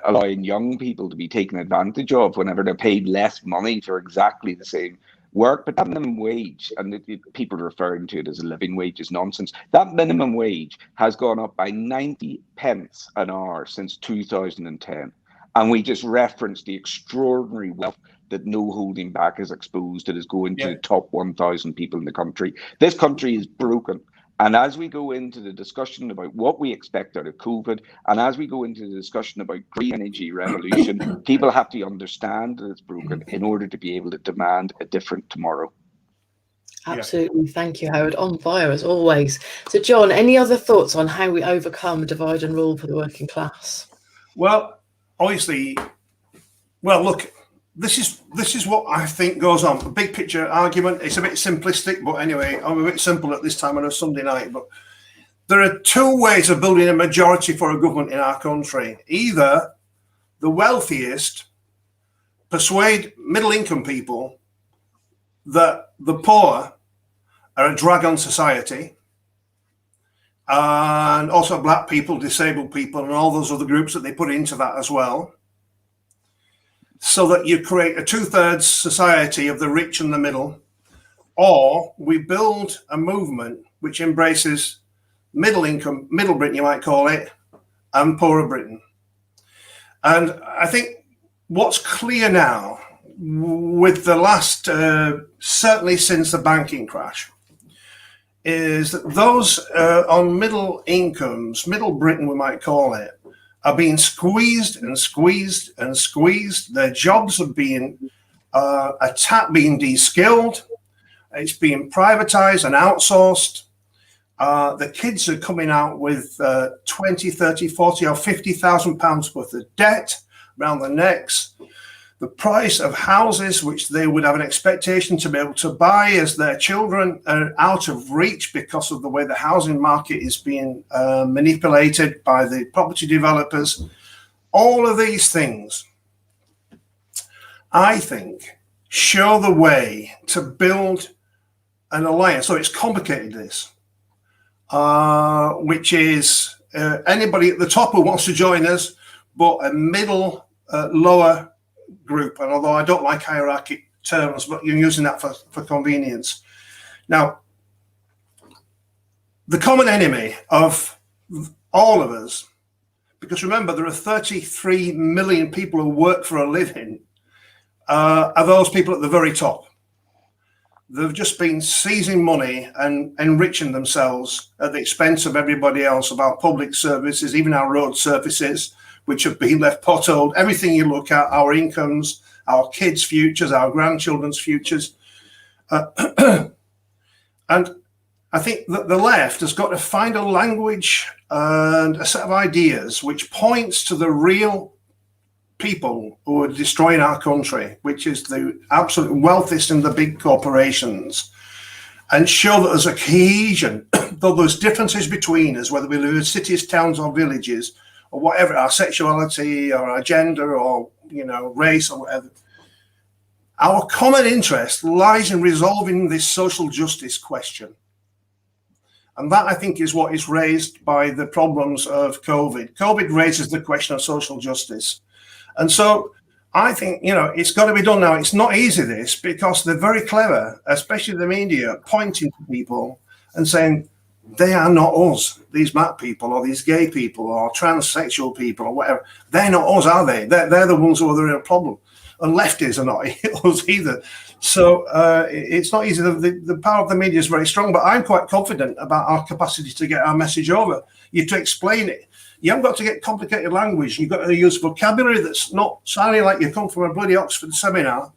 allowing young people to be taken advantage of whenever they're paid less money for exactly the same work. But that minimum wage, and people referring to it as a living wage, is nonsense. That minimum wage has gone up by 90 pence an hour since 2010. And we just referenced the extraordinary wealth that no holding back is exposed, that is going to the top 1,000 people in the country. This country is broken. And as we go into the discussion about what we expect out of COVID, and as we go into the discussion about green energy revolution, people have to understand that it's broken in order to be able to demand a different tomorrow. Absolutely. Thank you, Howard. On fire as always. So, Jon, any other thoughts on how we overcome divide and rule for the working class? Well, obviously, look, this is what I think goes on. A big picture argument. It's a bit simplistic, but anyway, I'm a bit simple at this time on a Sunday night. But there are two ways of building a majority for a government in our country. Either the wealthiest persuade middle-income people that the poor are a drag on society, and also black people, disabled people, and all those other groups that they put into that as well, so that you create a 2/3 society of the rich and the middle, or we build a movement which embraces middle income, middle Britain, you might call it, and poorer Britain. And I think what's clear now, with the last, certainly since the banking crash, is that those on middle incomes, middle Britain we might call it, are being squeezed and squeezed and squeezed. Their jobs are being attacked, being de-skilled. It's being privatized and outsourced. The kids are coming out with 20, 30, 40 or 50,000 pounds worth of debt around their necks. The price of houses, which they would have an expectation to be able to buy as their children, are out of reach because of the way the housing market is being manipulated by the property developers. All of these things, I think, show the way to build an alliance. So it's complicated, this, which is anybody at the top who wants to join us, but a middle, lower group. And although I don't like hierarchic terms, but you're using that for convenience. Now, the common enemy of all of us, because remember, there are 33 million people who work for a living, are those people at the very top. They've just been seizing money and enriching themselves at the expense of everybody else, about public services, even our road services, which have been left potholed. Everything you look at, our incomes, our kids' futures, our grandchildren's futures. And I think that the left has got to find a language and a set of ideas which points to the real people who are destroying our country, which is the absolute wealthiest and the big corporations, and show that there's a cohesion, though there's differences between us, whether we live in cities, towns or villages, or whatever, our sexuality or our gender or, you know, race or whatever. Our common interest lies in resolving this social justice question. And that, I think, is what is raised by the problems of COVID. COVID raises the question of social justice. And so I think, you know, it's got to be done now. It's not easy, this, because they're very clever, especially the media, pointing to people and saying, they are not us, these black people or these gay people or transsexual people or whatever. They're not us, are they? They're the ones who are the real problem. And lefties are not us either. So it's not easy. The power of the media is very strong, but I'm quite confident about our capacity to get our message over. You have to explain it. You haven't got to get complicated language. You've got to use vocabulary that's not sounding like you come from a bloody Oxford seminar.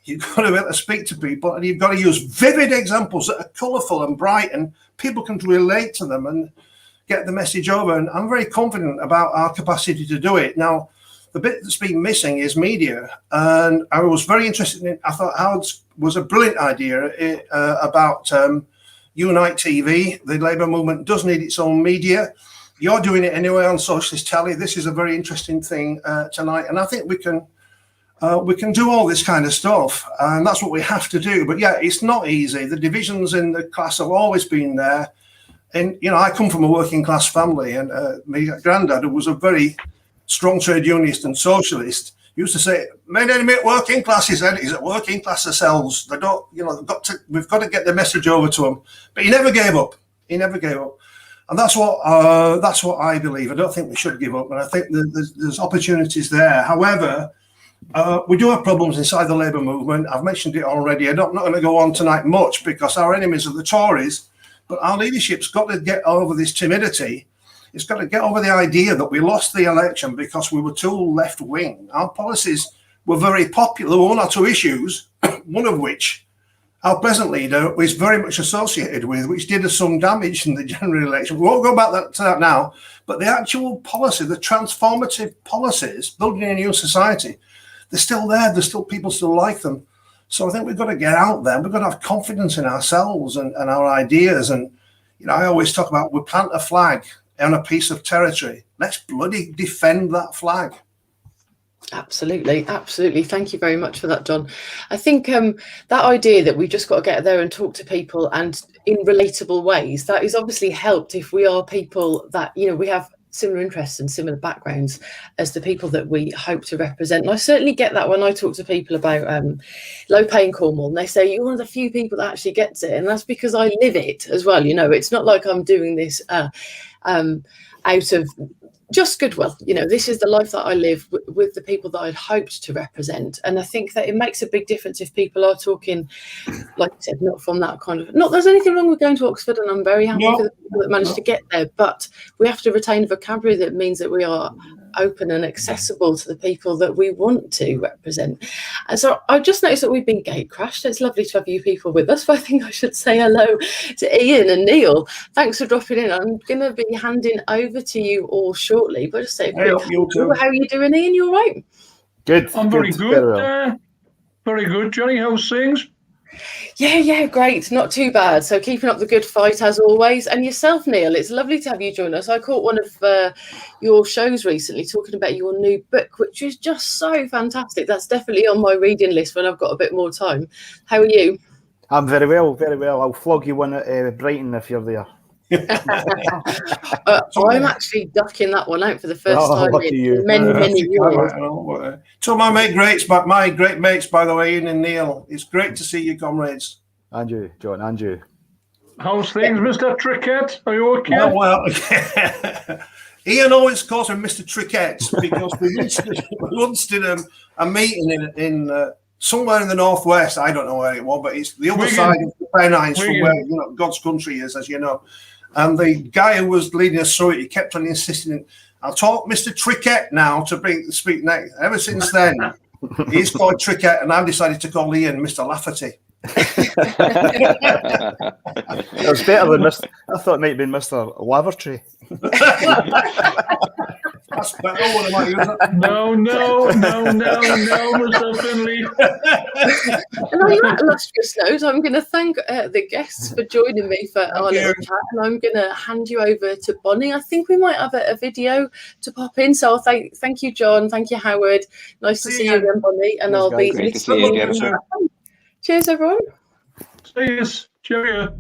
You've got to be able to speak to people, and you've got to use vivid examples that are colourful and bright, and people can relate to them and get the message over. And I'm very confident about our capacity to do it. Now, the bit that's been missing is media. And I was very interested in it. I thought Howard's was a brilliant idea about Unite TV. The Labour movement does need its own media. You're doing it anyway on Socialist Telly. This is a very interesting thing tonight. And I think we can do all this kind of stuff, and that's what we have to do. But yeah, it's not easy. The divisions in the class have always been there. And, you know, I come from a working class family, and my granddad, who was a very strong trade unionist and socialist, used to say, main enemy at working class is that working class themselves. They don't, you know, we've got to get the message over to them. But he never gave up. He never gave up. And that's what I believe. I don't think we should give up. And I think there's opportunities there. However, we do have problems inside the Labour movement. I've mentioned it already. I'm not going to go on tonight much because our enemies are the Tories, but our leadership's got to get over this timidity. It's got to get over the idea that we lost the election because we were too left-wing. Our policies were very popular. There were one or two issues, one of which our present leader was very much associated with, which did us some damage in the general election. We won't go back to that now, but the actual policy, the transformative policies, building a new society, they're still there. There's still people still like them. So I think we've got to get out there. We've got to have confidence in ourselves and our ideas. And, you know, I always talk about, we plant a flag on a piece of territory. Let's bloody defend that flag. Absolutely. Thank you very much for that, John. I think that idea that we've just got to get there and talk to people and in relatable ways, that is obviously helped if we are people that, we have similar interests and similar backgrounds as the people that we hope to represent. And I certainly get that when I talk to people about low pay in Cornwall, and they say you're one of the few people that actually gets it, and that's because I live it as well. It's not like I'm doing this out of just goodwill. This is the life that I live with the people that I'd hoped to represent. And I think that it makes a big difference if people are talking, like I said, not from that kind of, not there's anything wrong with going to Oxford, and I'm very happy for the people that managed to get there, but we have to retain a vocabulary that means that we are open and accessible to the people that we want to represent. And so I've just noticed that we've been gate crashed. It's lovely to have you people with us, but I think I should say hello to Ian and Neil. Thanks for dropping in. I'm going to be handing over to you all shortly, but just say how are you doing, Ian? You all right? Good. I'm very good. Very good, Johnny. How's things? Yeah, great. Not too bad. So keeping up the good fight as always. And yourself, Neil, it's lovely to have you join us. I caught one of your shows recently talking about your new book, which is just so fantastic. That's definitely on my reading list when I've got a bit more time. How are you? I'm very well. I'll flog you one at Brighton if you're there. I'm actually ducking that one out for the first time in many years. To my great mates, by the way, Ian and Neil, it's great to see you, comrades. And you, John, and you. How's things, Mr. Trickett? Are you okay? Well, Ian always calls him Mr. Trickett because we once did a meeting in somewhere in the northwest. I don't know where it was, but it's the other side of the Pennines from where God's country is, as you know. And the guy who was leading us through it, he kept on insisting, I'll talk Mr. Trickett now to speak next. Ever since then, he's called Trickett, and I've decided to call Ian Mr. Lafferty. It was better than Mr. I thought it might have been Mr. Lavery. That's better. What am I using? No, Mr. Finley. And on that illustrious note, I'm going to thank the guests for joining me for our little chat, and I'm going to hand you over to Bonnie. I think we might have a video to pop in, so I'll thank you, John. Thank you, Howard. Nice to see you again, Bonnie. And I'll be great to see you again. Cheers, everyone. See you. Cheerio.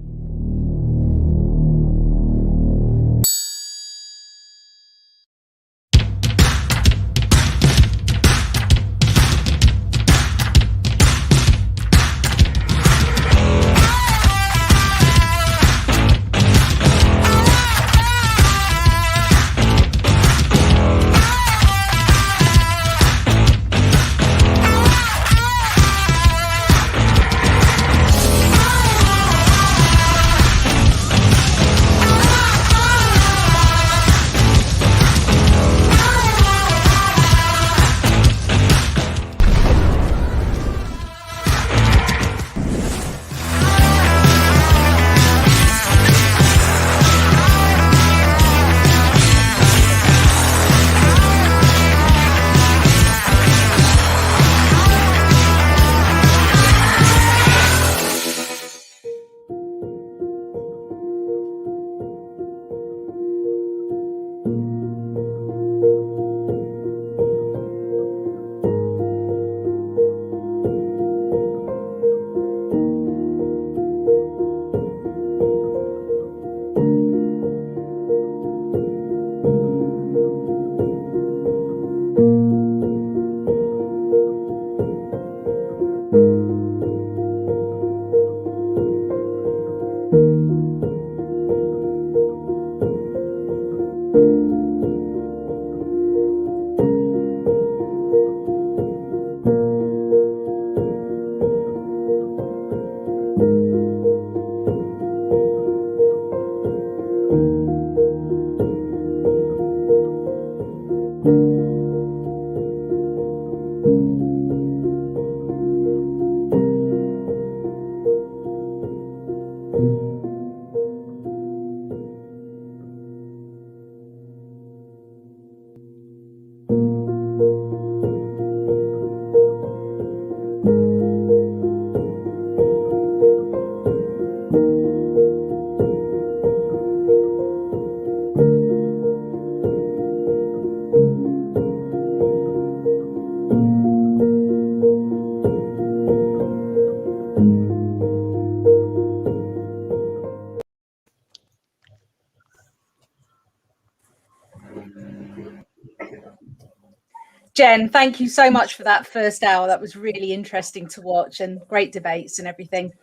Jen, thank you so much for that first hour. That was really interesting to watch and great debates and everything.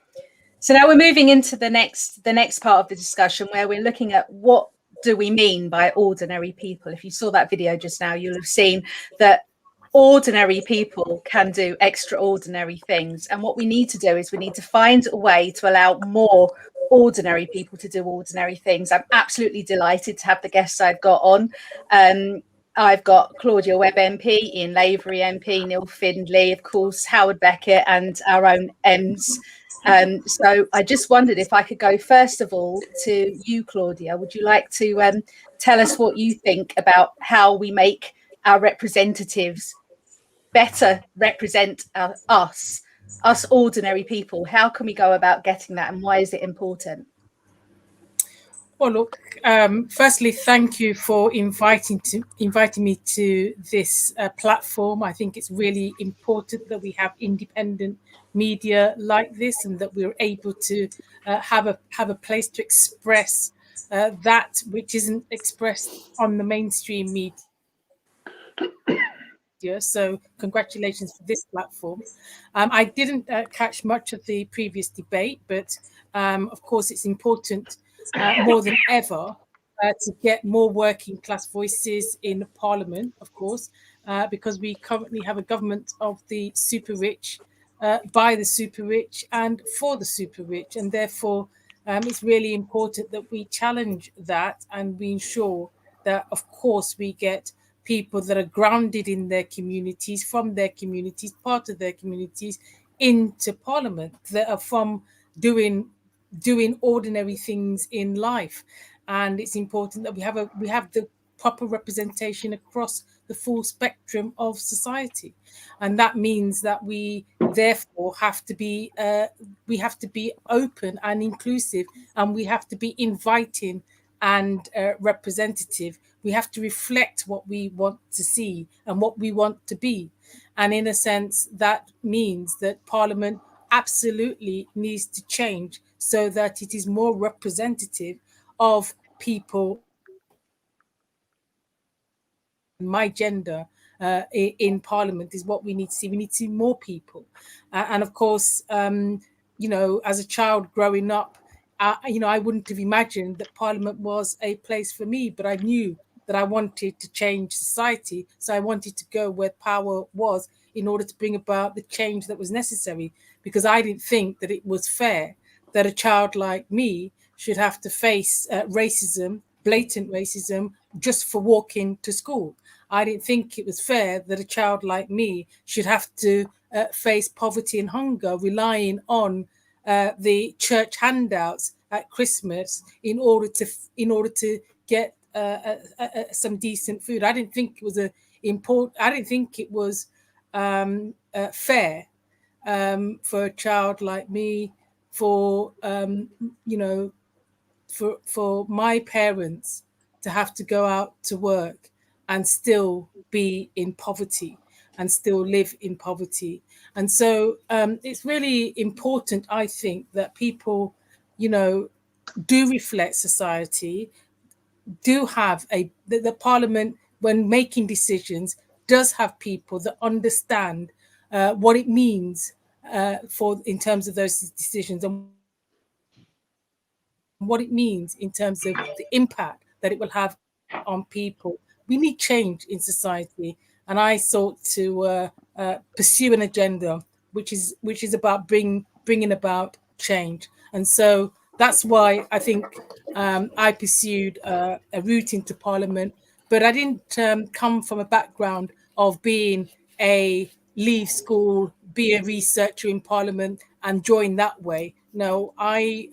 So now we're moving into the next part of the discussion, where we're looking at what do we mean by ordinary people. If you saw that video just now, you'll have seen that ordinary people can do extraordinary things. And what we need to do is we need to find a way to allow more ordinary people to do ordinary things. I'm absolutely delighted to have the guests I've got on. I've got Claudia Webbe MP, Lavery MP, Neil Findlay, of course, Howard Beckett, and our own Ems. So I just wondered if I could go first of all to you, Claudia. Would you like to tell us what you think about how we make our representatives better represent us ordinary people? How can we go about getting that, and why is it important? Well, look, firstly, thank you for inviting me to this platform. I think it's really important that we have independent media like this, and that we're able to have a place to express that which isn't expressed on the mainstream media. So congratulations for this platform. I didn't catch much of the previous debate, but of course it's important more than ever to get more working class voices in Parliament, of course, because we currently have a government of the super rich, by the super rich and for the super rich. And therefore, it's really important that we challenge that, and we ensure that, of course, we get people that are grounded in their communities, from their communities, part of their communities, into Parliament, that are from doing ordinary things in life. And it's important that we have the proper representation across the full spectrum of society. And that means that we therefore have to be open and inclusive, and we have to be inviting and representative. We have to reflect what we want to see and what we want to be. And in a sense, that means that Parliament absolutely needs to change so that it is more representative of people, my gender, in Parliament is what we need to see. We need to see more people. And of course, as a child growing up, I wouldn't have imagined that Parliament was a place for me, but I knew that I wanted to change society. So I wanted to go where power was in order to bring about the change that was necessary, because I didn't think that it was fair that a child like me should have to face racism, blatant racism, just for walking to school. I didn't think it was fair that a child like me should have to face poverty and hunger, relying on the church handouts at Christmas in order to get some decent food. I didn't think it was I didn't think it was fair for a child like me, for my parents to have to go out to work and still be in poverty and still live in poverty. And so it's really important, I think, that people, do reflect society, do have the Parliament, when making decisions, does have people that understand what it means in terms of those decisions, and what it means in terms of the impact that it will have on people. We need change in society, and I sought to pursue an agenda which is about bringing about change. And so that's why I think I pursued a route into Parliament. But I didn't come from a background of being leave school, be a researcher in Parliament and join that way. No, I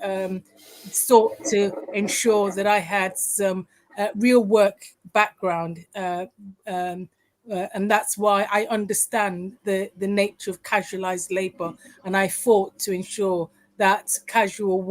sought to ensure that I had some real work background, and that's why I understand the nature of casualised labour, and I fought to ensure that casual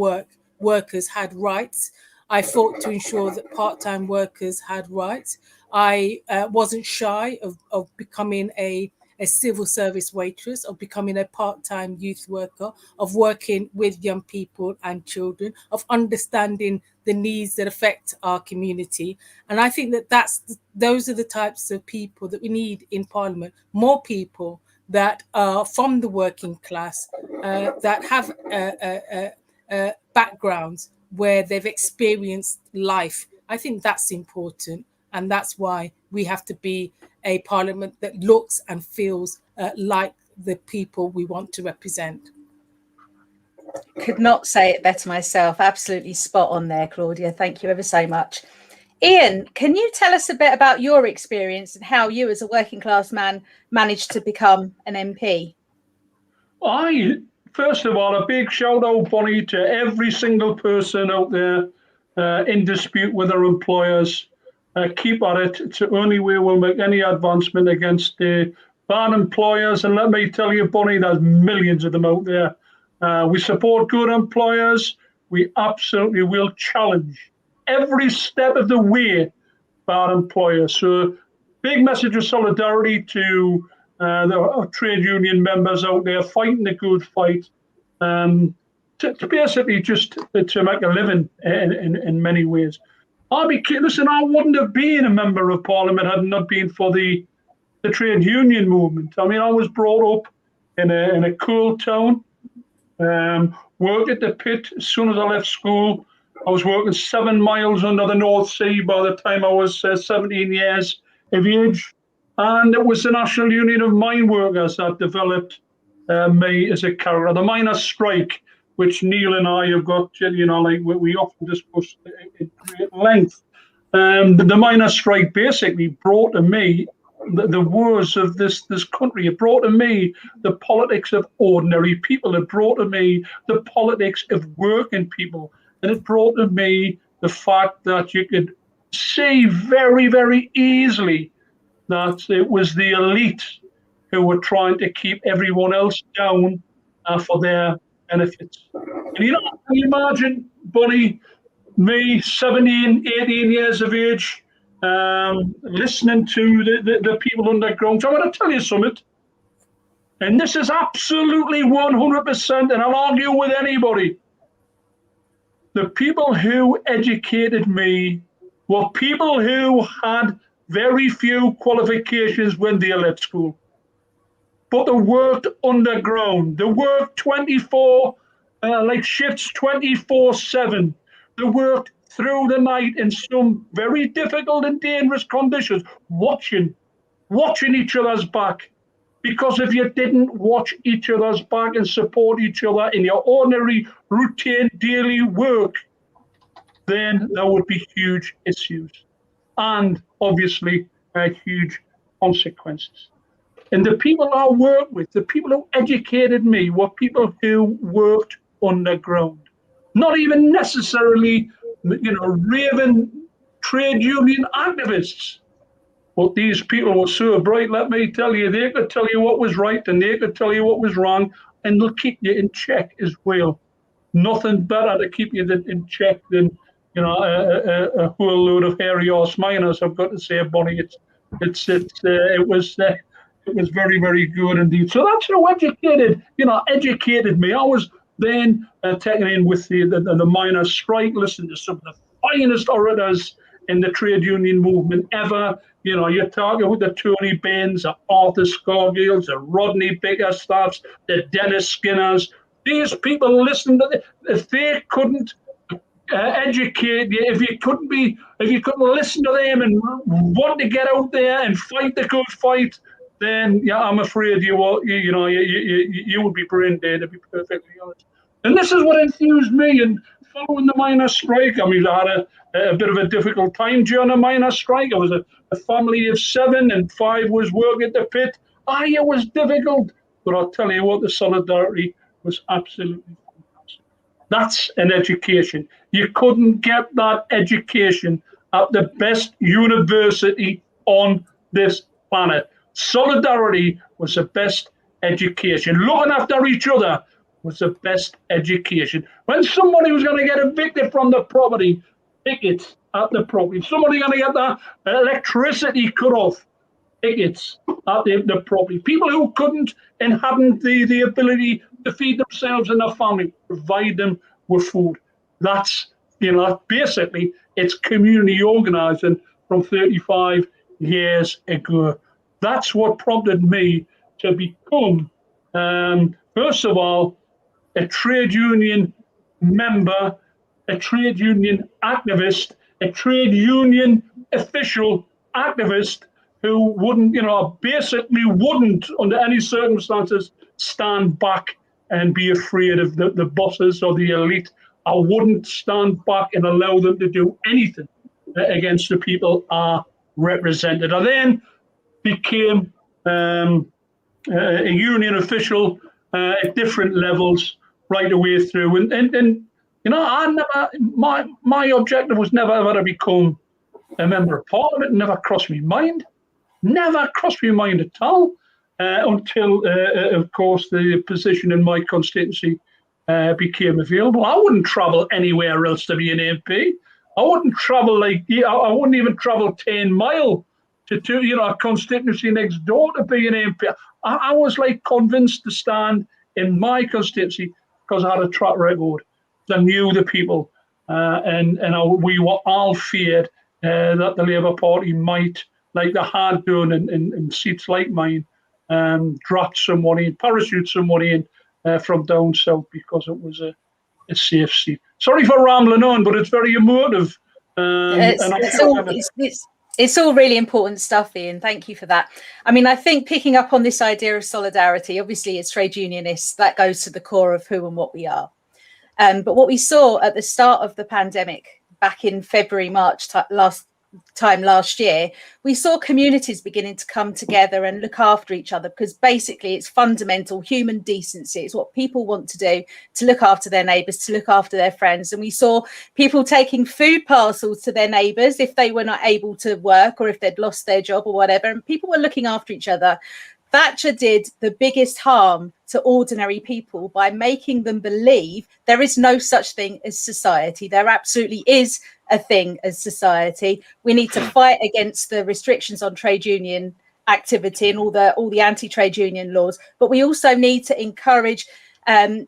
workers had rights. I fought to ensure that part-time workers had rights. I wasn't shy of becoming a a civil service waitress, of becoming a part-time youth worker, of working with young people and children, of understanding the needs that affect our community. And I think that those are the types of people that we need in Parliament. More people that are from the working class, that have backgrounds where they've experienced life. I think that's important. And that's why we have to be a Parliament that looks and feels like the people we want to represent. Could not say it better myself. Absolutely spot on there, Claudia. Thank you ever so much. Ian, can you tell us a bit about your experience and how you, as a working class man, managed to become an MP? First of all, a big shout out, Bonnie, to every single person out there in dispute with their employers. Keep at it. It's the only way we'll make any advancement against the bad employers. And let me tell you, Bonnie, there's millions of them out there. We support good employers. We absolutely will challenge every step of the way bad employers. So big message of solidarity to the trade union members out there fighting the good fight, to basically just to make a living in many ways. I wouldn't have been a member of Parliament had it not been for the trade union movement. I mean, I was brought up in a coal town, worked at the pit as soon as I left school. I was working 7 miles under the North Sea by the time I was 17 years of age. And it was the National Union of Mine Workers that developed me as a character. The miners' strike, which Neil and I have got, we often discuss at great length. The miners' strike basically brought to me the woes of this country. It brought to me the politics of ordinary people. It brought to me the politics of working people. And it brought to me the fact that you could see very, very easily that it was the elite who were trying to keep everyone else down for their benefits. And can you imagine, Bonnie, me, 17, 18 years of age, listening to the people underground. So I want to tell you something, and this is absolutely 100%, and I'll argue with anybody. The people who educated me were people who had very few qualifications when they left school. But they worked underground. They worked 24, shifts 24/7. They worked through the night in some very difficult and dangerous conditions, watching each other's back. Because if you didn't watch each other's back and support each other in your ordinary, routine, daily work, then there would be huge issues and obviously huge consequences. And the people I worked with, the people who educated me, were people who worked underground. Not even necessarily, raving trade union activists. But these people were so bright, let me tell you, they could tell you what was right and they could tell you what was wrong, and they'll keep you in check as well. Nothing better to keep you in check than a whole load of hairy horse miners. I've got to say, Bonnie, it was very, very good indeed. So that's who educated me. I was then taken in with the miners' strike, listening to some of the finest orators in the trade union movement ever. You're talking with the Tony Benns, the Arthur Scargills, the Rodney Bickerstaffs, the Dennis Skinners. These people listened to if they couldn't educate you, if you couldn't listen to them and want to get out there and fight the good fight, then I'm afraid you would be brain dead, to be perfectly honest. And this is what enthused me in following the miners' strike. I mean, I had a bit of a difficult time during the miners' strike. I was a family of 7 and 5 was working at the pit. It was difficult, but I'll tell you what, the solidarity was absolutely fantastic. That's an education. You couldn't get that education at the best university on this planet. Solidarity was the best education. Looking after each other was the best education. When somebody was going to get evicted from the property, Beckett at the property, somebody going to get that electricity cut off, tickets at the property. People who couldn't and hadn't the ability to feed themselves and their family, provide them with food. That's, basically, it's community organising from 35 years ago. That's what prompted me to become, first of all, a trade union member, a trade union activist, a trade union official activist who wouldn't, basically wouldn't, under any circumstances, stand back and be afraid of the bosses or the elite. I wouldn't stand back and allow them to do anything against the people I represented. I then became a union official at different levels right the way through. And my objective was never ever to become a member of parliament. Never crossed my mind. Never crossed my mind at all until, of course, the position in my constituency became available. I wouldn't travel anywhere else to be an MP. I wouldn't travel I wouldn't even travel 10 miles to a constituency next door to be an MP. I was convinced to stand in my constituency because I had a track record. I knew the people, and we were all feared that the Labour Party might, like they had done in seats like mine, draft somebody, parachute somebody in from down south because it was a safe seat. Sorry for rambling on, but it's very emotive. It's all really important stuff, Ian. Thank you for that. I mean, I think picking up on this idea of solidarity, obviously as trade unionists, that goes to the core of who and what we are. But what we saw at the start of the pandemic back in February, March last year, we saw communities beginning to come together and look after each other, because basically it's fundamental human decency. It's what people want to do, to look after their neighbours, to look after their friends. And we saw people taking food parcels to their neighbours if they were not able to work or if they'd lost their job or whatever. And people were looking after each other. Thatcher did the biggest harm to ordinary people by making them believe there is no such thing as society. There absolutely is a thing as society. We need to fight against the restrictions on trade union activity and all the anti-trade union laws, but we also need to encourage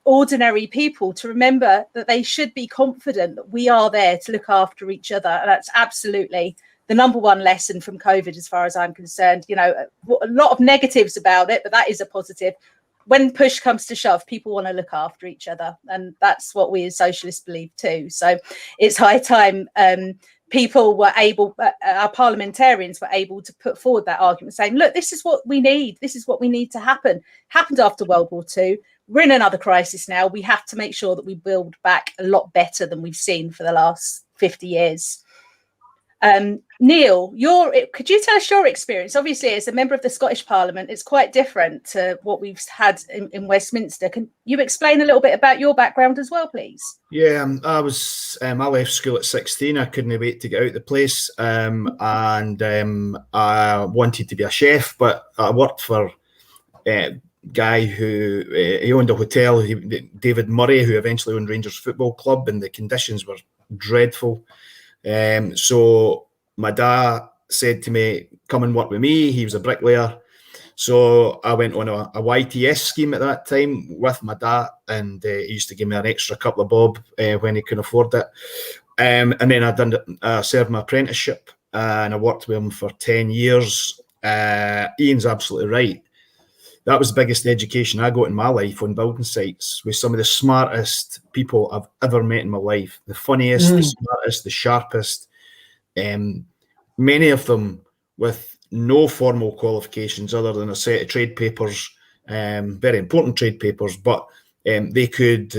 ordinary people to remember that they should be confident that we are there to look after each other. And that's absolutely the number one lesson from COVID, as far as I'm concerned. A lot of negatives about it, but that is a positive. When push comes to shove, people want to look after each other, and that's what we as socialists believe too. So it's high time people were able, our parliamentarians were able to put forward that argument, saying, look, this is what we need. This is what we need to happen. Happened after World War II. We're in another crisis now. We have to make sure that we build back a lot better than we've seen for the last 50 years. Neil, could you tell us your experience? Obviously, as a member of the Scottish Parliament, it's quite different to what we've had in Westminster. Can you explain a little bit about your background as well, please? Yeah, I left school at 16. I couldn't wait to get out of the place, and I wanted to be a chef, but I worked for a guy who he owned a hotel, David Murray, who eventually owned Rangers Football Club, and the conditions were dreadful. So my dad said to me, come and work with me. He was a bricklayer. So I went on a YTS scheme at that time with my dad, and he used to give me an extra couple of bob when he couldn't afford it. And then I served my apprenticeship, and I worked with him for 10 years. Ian's absolutely right. That was the biggest education I got in my life on building sites, with some of the smartest people I've ever met in my life. The funniest, the smartest, the sharpest. Many of them with no formal qualifications other than a set of trade papers, very important trade papers, but they could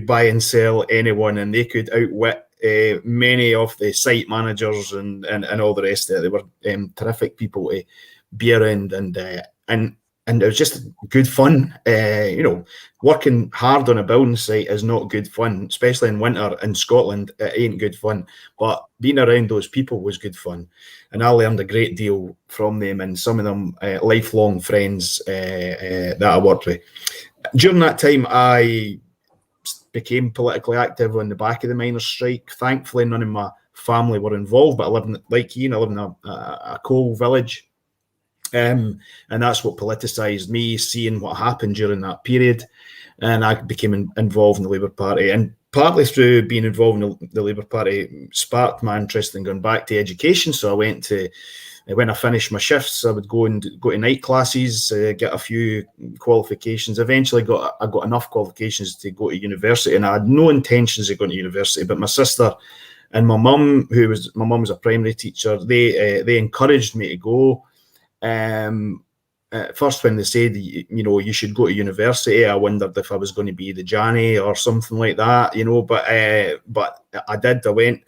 buy and sell anyone, and they could outwit many of the site managers and all the rest of it. They were terrific people to be around, and it was just good fun. Working hard on a building site is not good fun, especially in winter in Scotland. It ain't good fun. But being around those people was good fun. And I learned a great deal from them, and some of them lifelong friends that I worked with. During that time, I became politically active on the back of the miners' strike. Thankfully, none of my family were involved, but I lived, like Ian, I lived in a coal village. And that's what politicised me, seeing what happened during that period. And I became involved in the Labour Party. And partly through being involved in the Labour Party sparked my interest in going back to education. So I went to, when I finished my shifts, I would go to night classes, get a few qualifications. Eventually I got enough qualifications to go to university, and I had no intentions of going to university. But my sister and my mum, my mum was a primary teacher, they encouraged me to go. At first, when they said, you should go to university, I wondered if I was going to be the Janny or something like that, but I did. I went,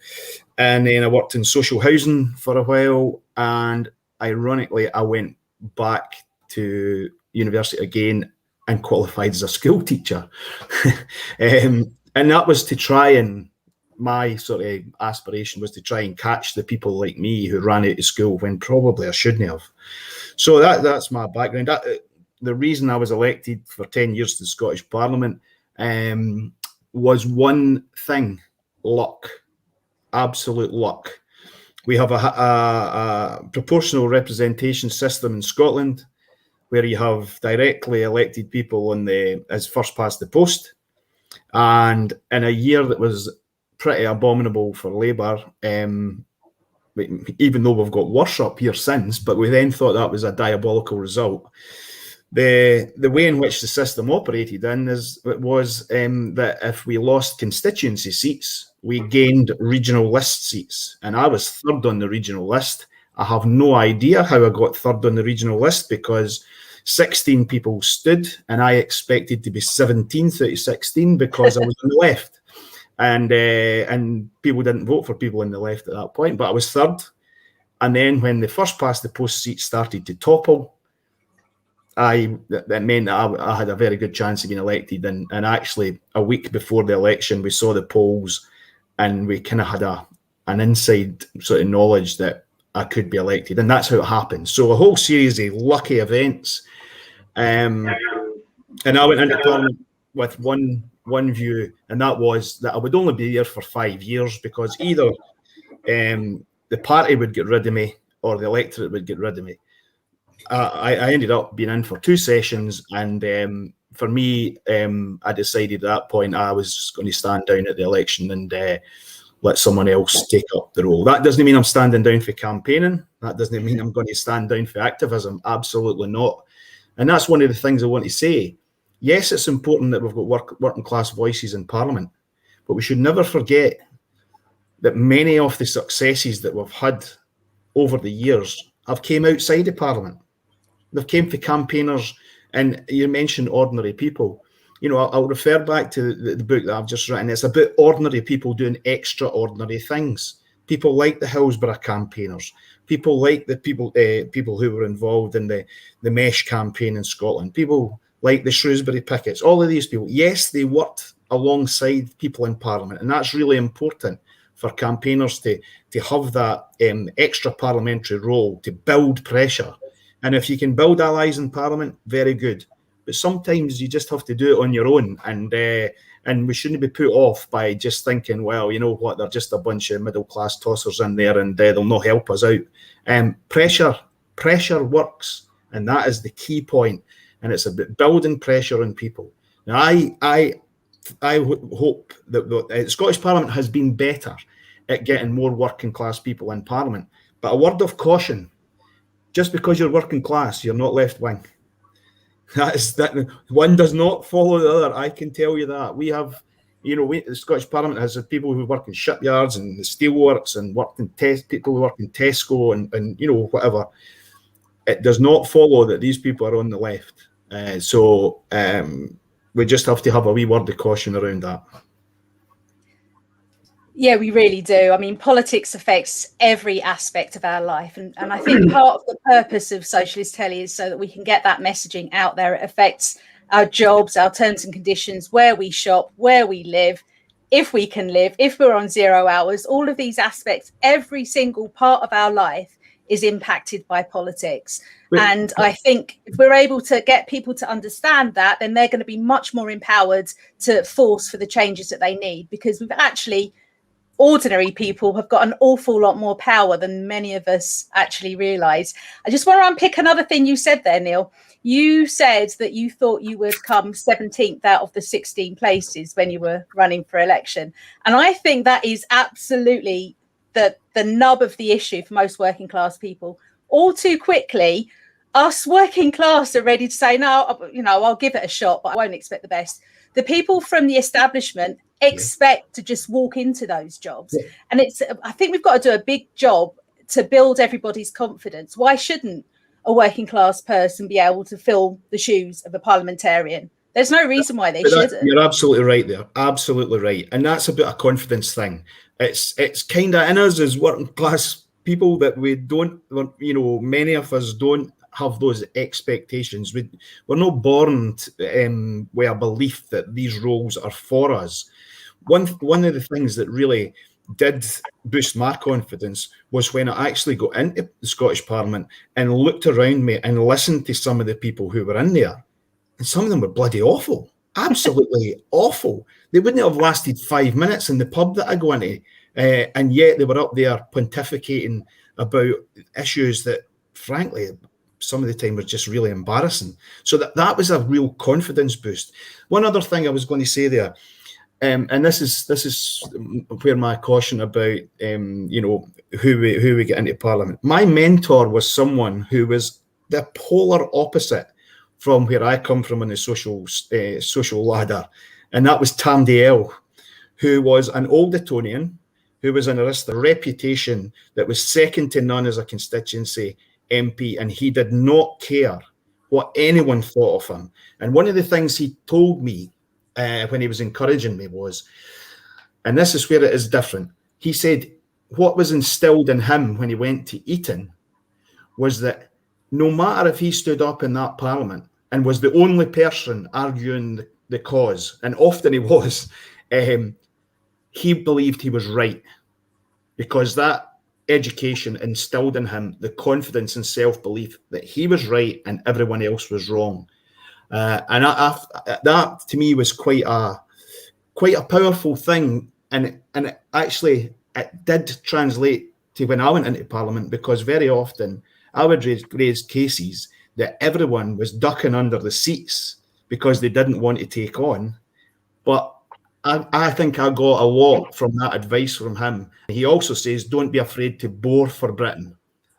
and then I worked in social housing for a while, and ironically, I went back to university again and qualified as a school teacher. And that was to try, and my sort of aspiration was to try and catch the people like me who ran out of school when probably I shouldn't have. So that's my background. The reason I was elected for 10 years to the Scottish Parliament was one thing: luck, absolute luck. We have a proportional representation system in Scotland where you have directly elected people as first past the post. And in a year that was pretty abominable for Labour, even though we've got worse up here since, but we then thought that was a diabolical result. The way in which the system operated was that if we lost constituency seats, we gained regional list seats. And I was third on the regional list. I have no idea how I got third on the regional list, because 16 people stood and I expected to be 17th out of 16 because I was on the left. And people didn't vote for people on the left at that point, but I was third. And then when the first past the post seats started to topple, that meant that I had a very good chance of being elected. And actually, a week before the election, we saw the polls, and we kind of had an inside sort of knowledge that I could be elected, and that's how it happened. So a whole series of lucky events, and I went into Parliament with one view, and that was that I would only be here for 5 years, because either the party would get rid of me or the electorate would get rid of me. I ended up being in for 2 sessions, and for me, I decided at that point I was going to stand down at the election and let someone else take up the role. That doesn't mean I'm standing down for campaigning. That doesn't mean I'm going to stand down for activism. Absolutely not. And that's one of the things I want to say. Yes, it's important that we've got working class voices in Parliament, but we should never forget that many of the successes that we've had over the years have came outside of Parliament. They've came for campaigners, and you mentioned ordinary people. I'll refer back to the book that I've just written. It's about ordinary people doing extraordinary things. People like the Hillsborough campaigners, people like the people who were involved in the Mesh campaign in Scotland, people like the Shrewsbury Pickets, all of these people. Yes, they worked alongside people in Parliament, and that's really important for campaigners to have that extra parliamentary role to build pressure. And if you can build allies in Parliament, very good. But sometimes you just have to do it on your own, and we shouldn't be put off by just thinking, well, you know what, they're just a bunch of middle-class tossers in there, and they'll not help us out. Pressure works, and that is the key point. And it's about building pressure on people. Now, I hope that the Scottish Parliament has been better at getting more working class people in Parliament. But a word of caution: just because you're working class, you're not left wing. That one does not follow the other. I can tell you that. We have, the Scottish Parliament has people who work in shipyards and the steelworks, and people who work in Tesco and whatever. It does not follow that these people are on the left. So we just have to have a wee word of caution around that. Yeah, we really do. I mean, politics affects every aspect of our life. And I think part of the purpose of Socialist Telly is so that we can get that messaging out there. It affects our jobs, our terms and conditions, where we shop, where we live, if we can live, if we're on 0 hours, all of these aspects, every single part of our life is impacted by politics. And I think if we're able to get people to understand that, then they're going to be much more empowered to force for the changes that they need, because we've actually ordinary people have got an awful lot more power than many of us actually realise. I just want to unpick another thing you said there, Neil. You said that you thought you would come 17th out of the 16 places when you were running for election. And I think that is absolutely the nub of the issue for most working class people. All too quickly, us working class are ready to say, no, you know, I'll give it a shot, but I won't expect the best. The people from the establishment expect to just walk into those jobs. And I think we've got to do a big job to build everybody's confidence. Why shouldn't a working class person be able to fill the shoes of a parliamentarian? There's no reason why they shouldn't. You're absolutely right there. Absolutely right. And that's about a confidence thing. It's kind of in us as working class people that we don't, you know, many of us don't have those expectations. We're not born with a belief that these roles are for us. One of the things that really did boost my confidence was when I actually got into the Scottish Parliament and looked around me and listened to some of the people who were in there. And some of them were bloody awful, absolutely awful. They wouldn't have lasted 5 minutes in the pub that I go into. And yet they were up there pontificating about issues that, frankly, some of the time were just really embarrassing. So that was a real confidence boost. One other thing I was going to say there, and this is where my caution about you know, who we get into Parliament. My mentor was someone who was the polar opposite from where I come from on the social ladder, and that was Tam Dael, who was an old Etonian, who was an aristocrat, a reputation that was second to none as a constituency MP, and he did not care what anyone thought of him. And one of the things he told me when he was encouraging me was, and this is where it is different, he said what was instilled in him when he went to Eton was that no matter if he stood up in that Parliament and was the only person arguing the cause, and often he was, he believed he was right, because that education instilled in him the confidence and self-belief that he was right and everyone else was wrong. And that to me was quite a powerful thing, and it did translate to when I went into Parliament, because very often I would raise cases that everyone was ducking under the seats because they didn't want to take on. But I think I got a lot from that advice from him. He also says, don't be afraid to bore for Britain.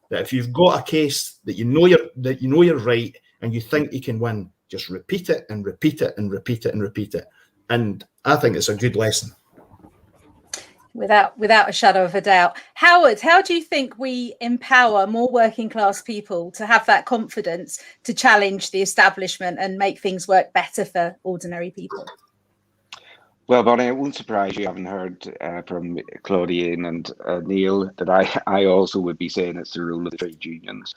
That if you've got a case that you know you're right and you think you can win, just repeat it and repeat it and repeat it and repeat it. And I think it's a good lesson. Without a shadow of a doubt. Howard, how do you think we empower more working class people to have that confidence to challenge the establishment and make things work better for ordinary people? Well, Bonnie, it won't surprise you, having heard from Claudia and Neil, that I also would be saying it's the role of the trade unions.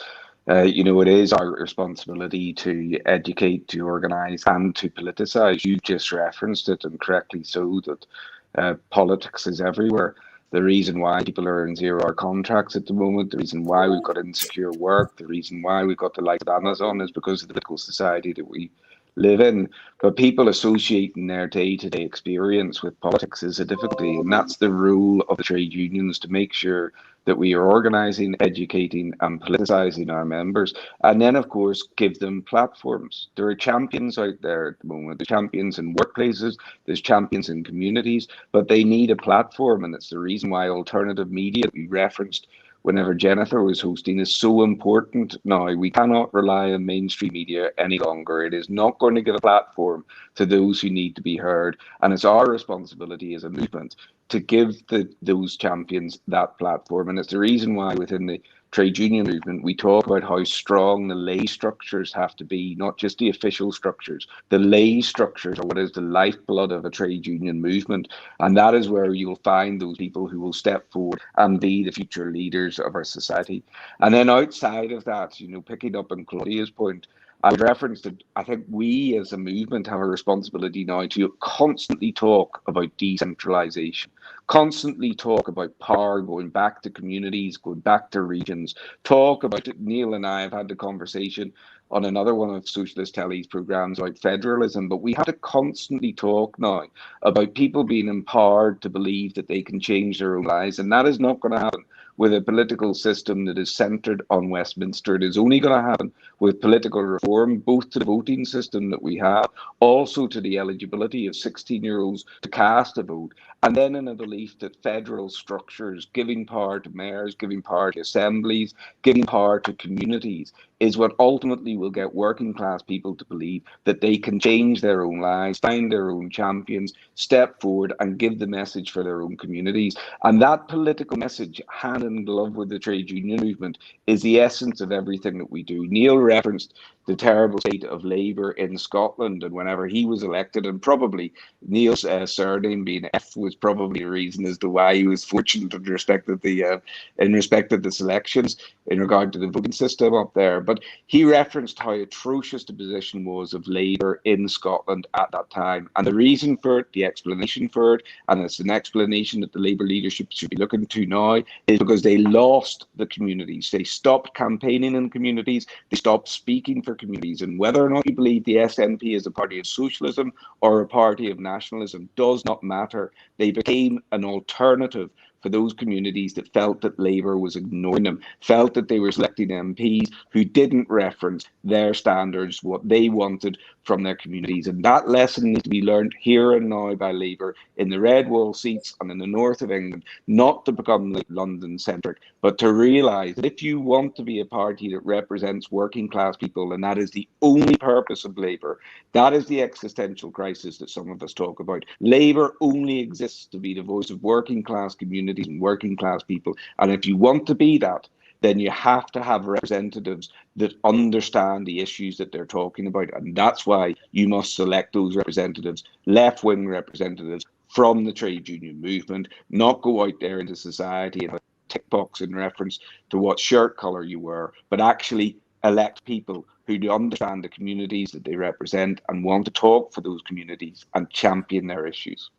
You know, it is our responsibility to educate, to organise and to politicise. You just referenced it, and correctly so, that politics is everywhere. The reason why people are in 0-hour contracts at the moment, the reason why we've got insecure work, the reason why we've got the likes of Amazon is because of the political society that we live in. But people associating their day-to-day experience with politics is a difficulty, and that's the role of the trade unions, to make sure that we are organising, educating and politicising our members, and then of course give them platforms. There are champions out there at the moment. There's champions in workplaces, there's champions in communities, but they need a platform, and it's the reason why alternative media that we referenced whenever Jennifer was hosting is so important now. We cannot rely on mainstream media any longer. It is not going to give a platform to those who need to be heard. And it's our responsibility as a movement to give those champions that platform. And it's the reason why within the trade union movement, we talk about how strong the lay structures have to be, not just the official structures. The lay structures are what is the lifeblood of a trade union movement. And that is where you'll find those people who will step forward and be the future leaders of our society. And then outside of that, you know, picking up on Claudia's point, I would reference that I think we as a movement have a responsibility now to constantly talk about decentralisation, constantly talk about power going back to communities, going back to regions, talk about it. Neil and I have had the conversation on another one of Socialist Telly's programmes about federalism, but we have to constantly talk now about people being empowered to believe that they can change their own lives, and that is not going to happen with a political system that is centred on Westminster. It is only going to happen with political reform, both to the voting system that we have, also to the eligibility of 16-year-olds to cast a vote, and then in a belief that federal structures, giving power to mayors, giving power to assemblies, giving power to communities, is what ultimately will get working class people to believe that they can change their own lives, find their own champions, step forward and give the message for their own communities. And that political message, hand in glove with the trade union movement, is the essence of everything that we do. Neil referenced the terrible state of Labour in Scotland, and whenever he was elected, and probably Neil's surname being F was probably a reason as to why he was fortunate in respect of the selections in regard to the voting system up there. But he referenced how atrocious the position was of Labour in Scotland at that time, and the reason for it, the explanation for it, and it's an explanation that the Labour leadership should be looking to now, is because they lost the communities. They stopped campaigning in communities, they stopped speaking for communities, and whether or not you believe the SNP is a party of socialism or a party of nationalism does not matter. They became an alternative for those communities that felt that Labour was ignoring them, felt that they were selecting MPs who didn't reference their standards, what they wanted from their communities. And that lesson needs to be learned here and now by Labour in the red wall seats and in the north of England, not to become like London-centric, but to realise that if you want to be a party that represents working class people, and that is the only purpose of Labour, that is the existential crisis that some of us talk about. Labour only exists to be the voice of working class communities and working class people. And if you want to be that, then you have to have representatives that understand the issues that they're talking about. And that's why you must select those representatives, left-wing representatives from the trade union movement, not go out there into society and tick box in reference to what shirt colour you wear, but actually elect people who do understand the communities that they represent and want to talk for those communities and champion their issues.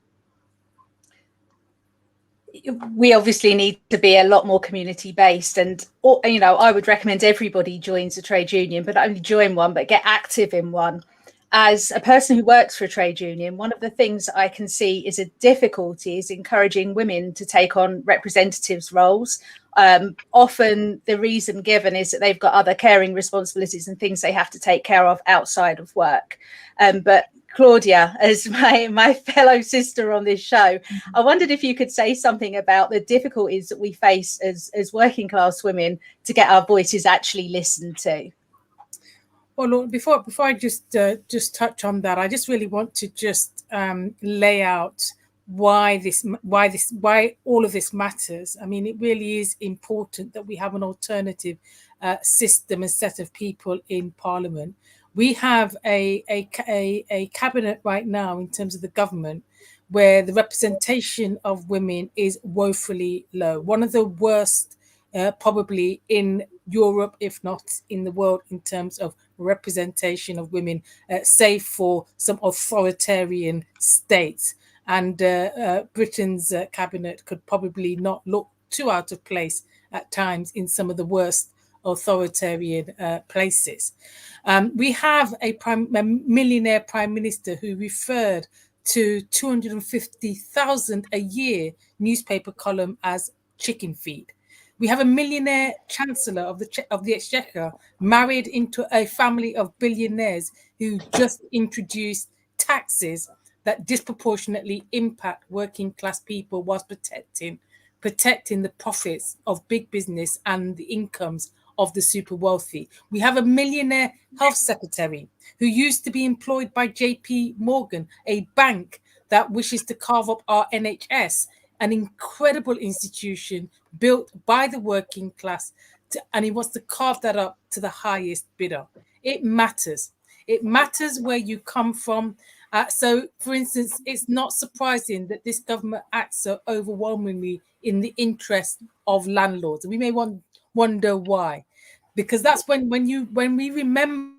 We obviously need to be a lot more community based, and I would recommend everybody joins a trade union, but not only join one but get active in one. As a person who works for a trade union, one of the things I can see is a difficulty is encouraging women to take on representatives roles. Often the reason given is that they've got other caring responsibilities and things they have to take care of outside of work. But Claudia, as my fellow sister on this show, I wondered if you could say something about the difficulties that we face as working class women to get our voices actually listened to. Well, look, before I just touch on that, I just really want to just lay out why all of this matters. I mean, it really is important that we have an alternative system and set of people in Parliament. We have a cabinet right now in terms of the government where the representation of women is woefully low. One of the worst probably in Europe, if not in the world, in terms of representation of women, save for some authoritarian states. And Britain's cabinet could probably not look too out of place at times in some of the worst authoritarian places. We have a millionaire prime minister who referred to 250,000 a year newspaper column as chicken feed. We have a millionaire chancellor of the Exchequer married into a family of billionaires who just introduced taxes that disproportionately impact working class people whilst protecting the profits of big business and the incomes of the super wealthy. We have a millionaire health secretary who used to be employed by JP Morgan, a bank that wishes to carve up our NHS, an incredible institution built by the working class, and he wants to carve that up to the highest bidder. It matters. It matters where you come from. So, for instance, it's not surprising that this government acts so overwhelmingly in the interest of landlords. And we may wonder why, because that's when we remember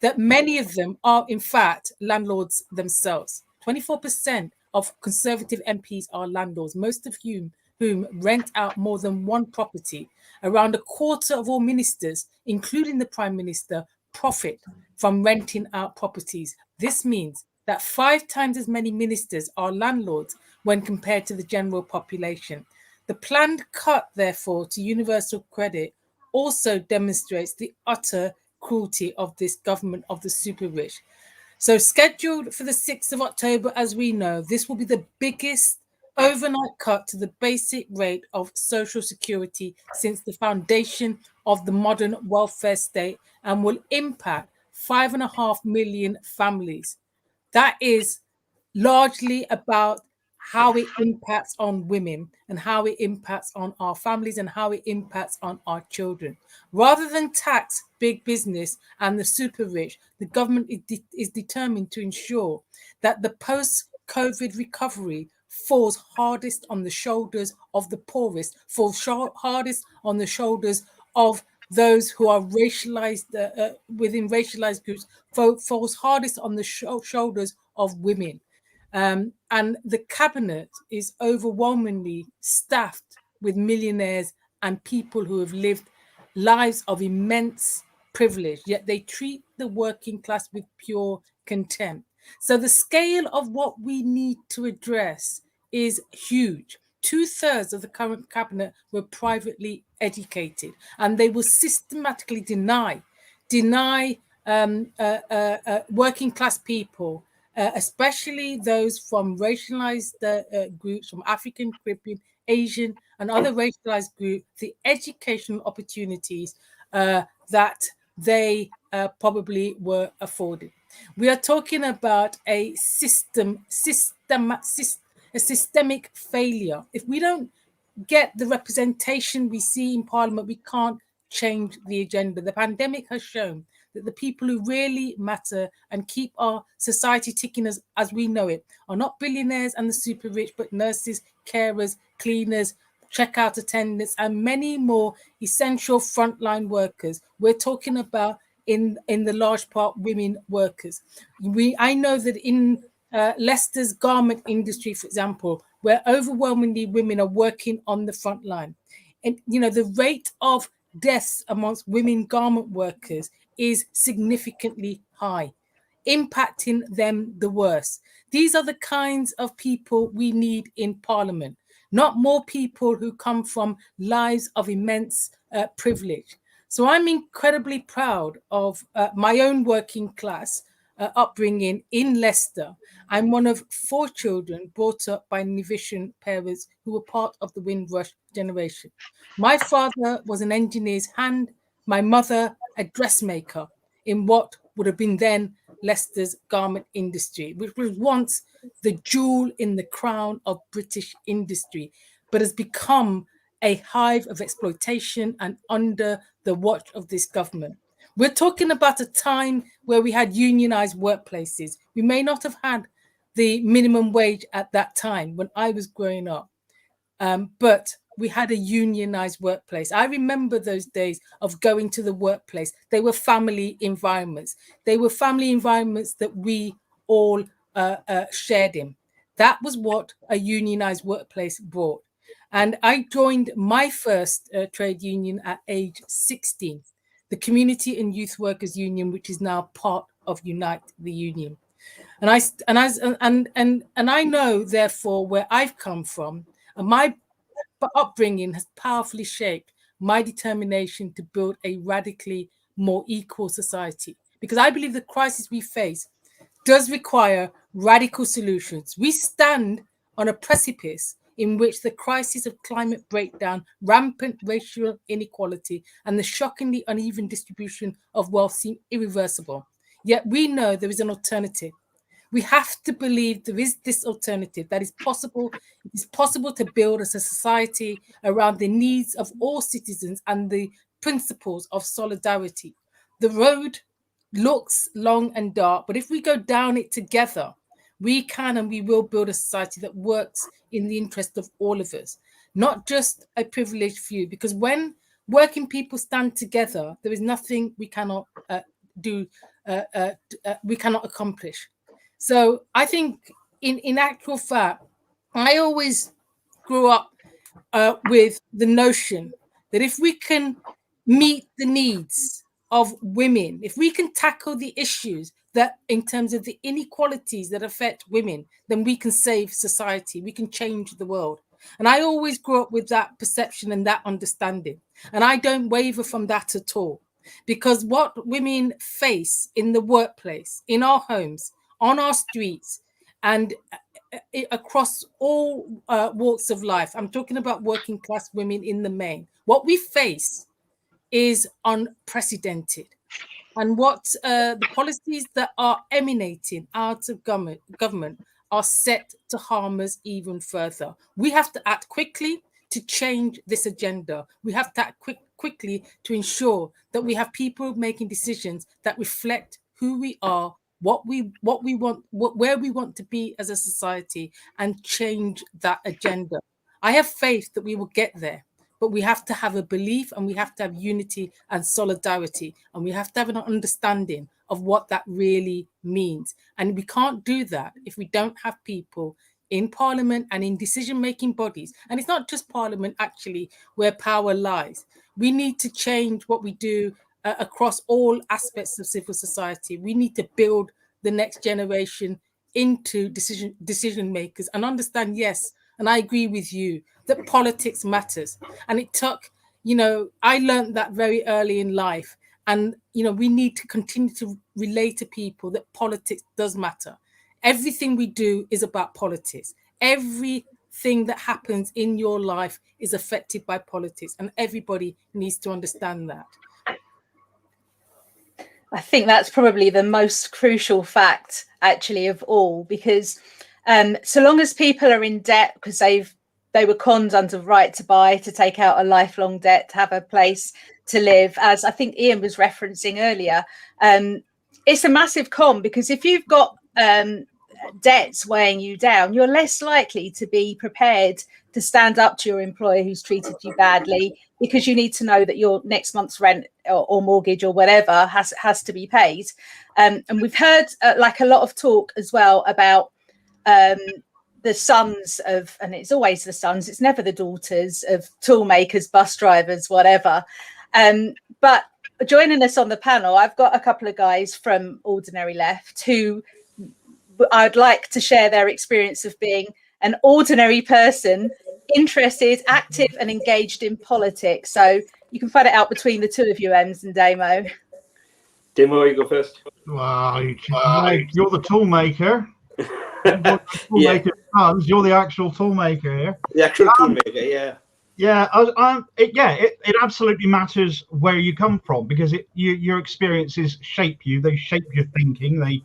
that many of them are in fact landlords themselves. 24% of Conservative MPs are landlords, most of whom whom rent out more than one property. Around a quarter of all ministers, including the Prime Minister, profit from renting out properties. This means that 5 times as many ministers are landlords when compared to the general population. The planned cut, therefore, to universal credit also demonstrates the utter cruelty of this government of the super rich. So scheduled for the 6th of October, as we know, this will be the biggest overnight cut to the basic rate of social security since the foundation of the modern welfare state and will impact 5.5 million families. That is largely about how it impacts on women and how it impacts on our families and how it impacts on our children. Rather than tax big business and the super rich, the government is determined to ensure that the post-COVID recovery falls hardest on the shoulders of the poorest, falls hardest on the shoulders of those who are racialized within racialized groups, falls hardest on the shoulders of women. And the cabinet is overwhelmingly staffed with millionaires and people who have lived lives of immense privilege, yet they treat the working class with pure contempt. So the scale of what we need to address is huge. 2/3 of the current cabinet were privately educated, and they will systematically deny working class people, especially those from racialized groups, from African, Caribbean, Asian, and other racialized groups, the educational opportunities that they probably were afforded. We are talking about a systemic failure. If we don't get the representation we see in Parliament, we can't change the agenda. The pandemic has shown that the people who really matter and keep our society ticking as we know it are not billionaires and the super rich, but nurses, carers, cleaners, checkout attendants, and many more essential frontline workers. We're talking about, in the large part, women workers. I know that in Leicester's garment industry, for example, where overwhelmingly women are working on the front line. And, the rate of deaths amongst women garment workers is significantly high, impacting them the worst. These are the kinds of people we need in Parliament, not more people who come from lives of immense privilege. So I'm incredibly proud of my own working class upbringing in Leicester. I'm one of 4 children brought up by Novitian parents who were part of the Windrush generation. My father was an engineer's hand, my mother a dressmaker in what would have been then Leicester's garment industry, which was once the jewel in the crown of British industry, but has become a hive of exploitation and under the watch of this government. We're talking about a time where we had unionized workplaces. We may not have had the minimum wage at that time when I was growing up, but we had a unionized workplace. I remember those days of going to the workplace. They were family environments. They were family environments that we all shared in. That was what a unionized workplace brought. And I joined my first trade union at age 16, the Community and Youth Workers Union, which is now part of Unite the Union. And I know, therefore, where I've come from, and my upbringing has powerfully shaped my determination to build a radically more equal society. Because I believe the crisis we face does require radical solutions. We stand on a precipice in which the crisis of climate breakdown, rampant racial inequality, and the shockingly uneven distribution of wealth seem irreversible. Yet we know there is an alternative. We have to believe there is this alternative, that is possible. It is possible to build as a society around the needs of all citizens and the principles of solidarity. The road looks long and dark, but if we go down it together, we can and we will build a society that works in the interest of all of us, not just a privileged few. Because when working people stand together, there is nothing we cannot we cannot accomplish. So I think in actual fact, I always grew up with the notion that if we can meet the needs of women, if we can tackle the issues that in terms of the inequalities that affect women, then we can save society, we can change the world. And I always grew up with that perception and that understanding. And I don't waver from that at all, because what women face in the workplace, in our homes, on our streets, and across all walks of life, I'm talking about working class women in the main, what we face is unprecedented. And what the policies that are emanating out of government are set to harm us even further. We have to act quickly to change this agenda. We have to act quickly to ensure that we have people making decisions that reflect who we are, what we want, where we want to be as a society, and change that agenda. I have faith that we will get there. But we have to have a belief, and we have to have unity and solidarity, and we have to have an understanding of what that really means. And we can't do that if we don't have people in Parliament and in decision-making bodies. And it's not just Parliament, actually, where power lies. We need to change what we do across all aspects of civil society. We need to build the next generation into decision makers and understand, yes, and I agree with you, that politics matters. And it took, I learned that very early in life. And, we need to continue to relate to people that politics does matter. Everything we do is about politics. Everything that happens in your life is affected by politics. And everybody needs to understand that. I think that's probably the most crucial fact, actually, of all, because so long as people are in debt because they were conned under right to buy, to take out a lifelong debt, to have a place to live, as I think Ian was referencing earlier, it's a massive con, because if you've got debts weighing you down, you're less likely to be prepared to stand up to your employer who's treated you badly, because you need to know that your next month's rent or mortgage or whatever has to be paid. And we've heard like a lot of talk as well about the sons of, and it's always the sons, it's never the daughters of tool makers, bus drivers, whatever. But joining us on the panel, I've got a couple of guys from Ordinary Left who I'd like to share their experience of being an ordinary person, interested, active and engaged in politics. So you can find it out between the two of you, Ems and Damo. Damo, you go first. Well, you're the tool maker. Sons, you're the actual tool maker here. The actual tool maker, yeah. Yeah, it absolutely matters where you come from, because your experiences shape you. They shape your thinking.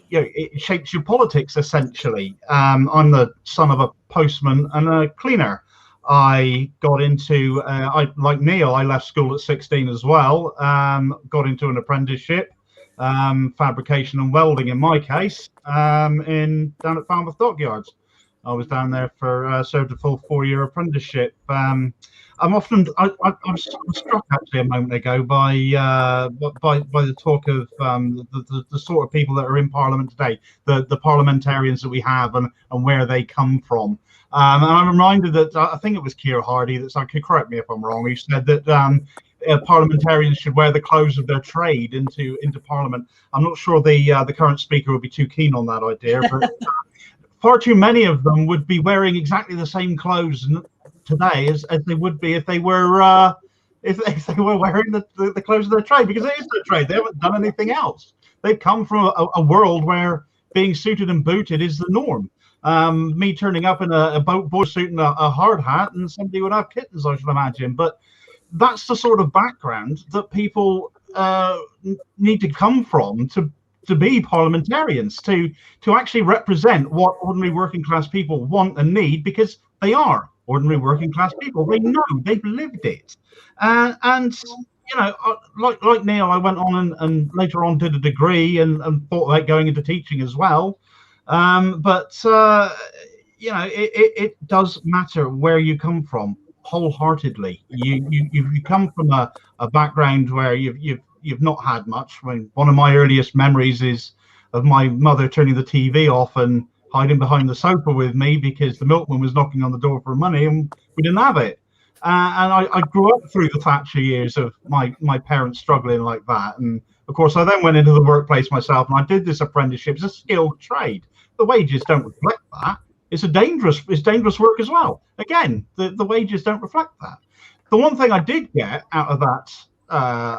It shapes your politics, essentially. I'm the son of a postman and a cleaner. I got into, like Neil, I left school at 16 as well. Got into an apprenticeship, fabrication and welding in my case, down at Falmouth Dockyards. I was down there for served a full 4-year apprenticeship. I'm struck actually a moment ago by the talk of the sort of people that are in Parliament today, the parliamentarians that we have and where they come from. And I'm reminded that I think it was Keir Hardie that, so could correct me if I'm wrong, he said that parliamentarians should wear the clothes of their trade into Parliament. I'm not sure the current speaker would be too keen on that idea, but far too many of them would be wearing exactly the same clothes today as they would be if they were if they were wearing the clothes of their trade, because it is their trade. They haven't done anything else. They've come from a world where being suited and booted is the norm. Me turning up in a boat suit and a hard hat, and somebody would have kittens, I should imagine. But that's the sort of background that people need to come from to be parliamentarians, to actually represent what ordinary working class people want and need, because they are ordinary working class people. They know, they've lived it. And you know, like Neil, I went on and later on did a degree and thought about going into teaching as well. But you know, it does matter where you come from wholeheartedly. You come from a background where you've not had much. I mean, one of my earliest memories is of my mother turning the TV off and hiding behind the sofa with me because the milkman was knocking on the door for money and we didn't have it. And I grew up through the Thatcher years of my parents struggling like that. And of course, I then went into the workplace myself and I did this apprenticeship. It's a skilled trade. The wages don't reflect that. It's dangerous work as well. Again, the wages don't reflect that. The one thing I did get out of that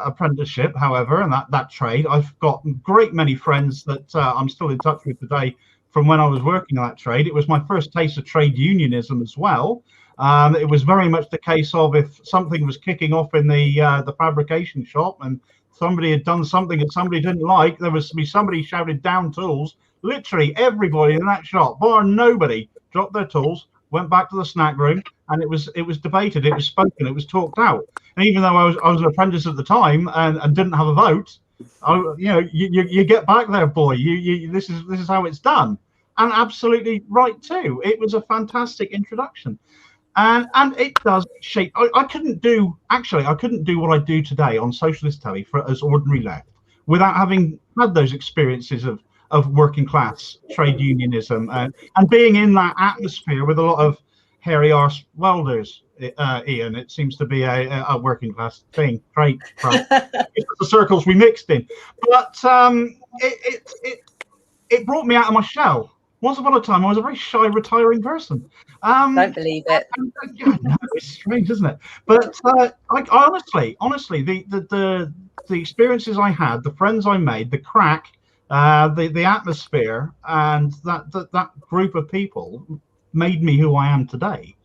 apprenticeship, however, and that trade, I've got great many friends that I'm still in touch with today from when I was working on that trade. It was my first taste of trade unionism as well. It was very much the case of if something was kicking off in the fabrication shop and somebody had done something that somebody didn't like, there was to be somebody shouted down tools. Literally everybody in that shop, bar nobody, dropped their tools, went back to the snack room, and it was debated, it was spoken, it was talked out. And even though I was an apprentice at the time and didn't have a vote, you get back there, boy. This is how it's done, and absolutely right too. It was a fantastic introduction. And it does shape. I couldn't do what I do today on socialist telly as ordinary left without having had those experiences of working class trade unionism and being in that atmosphere with a lot of hairy arse welders. Ian, it seems to be a working class thing. Great, right? It's the circles we mixed in, but it brought me out of my shell. Once upon a time, I was a very shy, retiring person. Don't believe it. No, it's strange, isn't it? But honestly, the experiences I had, the friends I made, the crack, the atmosphere, and that group of people made me who I am today.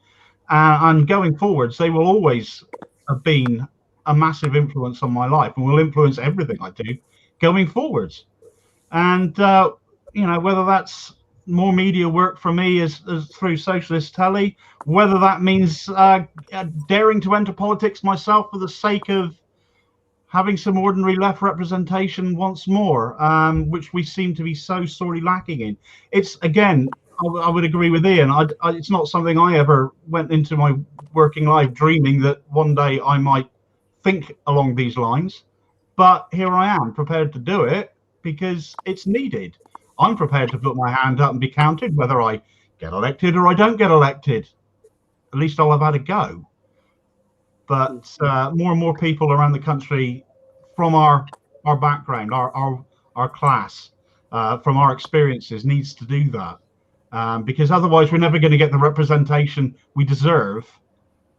And going forwards, they will always have been a massive influence on my life, and will influence everything I do going forwards. And whether that's more media work for me as through socialist telly, whether that means daring to enter politics myself for the sake of having some ordinary left representation once more, which we seem to be so sorely lacking in. It's, again, I would agree with Ian. It's not something I ever went into my working life dreaming that one day I might think along these lines, but here I am prepared to do it because it's needed. I'm prepared to put my hand up and be counted, whether I get elected or I don't get elected. At least I'll have had a go. But more and more people around the country, from our background, our class, from our experiences, needs to do that, because otherwise we're never going to get the representation we deserve,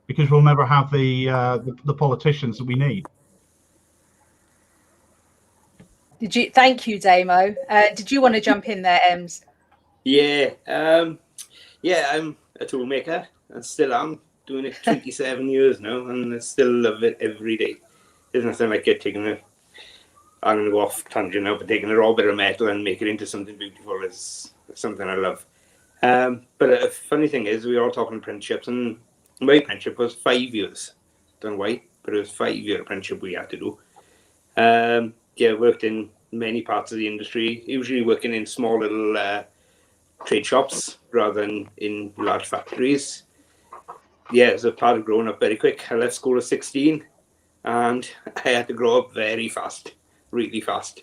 because we'll never have the politicians that we need. Thank you, Damo. Did you want to jump in there, Ems? Yeah, I'm a toolmaker and still am. Doing it 27 years now, and I still love it every day. There's nothing like it I'm going to go off tangent now, but taking a raw bit of metal and make it into something beautiful is something I love. But a funny thing is, we were all talking apprenticeships, and my apprenticeship was 5 years. Don't know why, but it was 5-year apprenticeship we had to do. Worked in many parts of the industry, usually working in small little trade shops rather than in large factories. Yeah, so part of growing up very quick. I left school at 16 and I had to grow up very fast, really fast.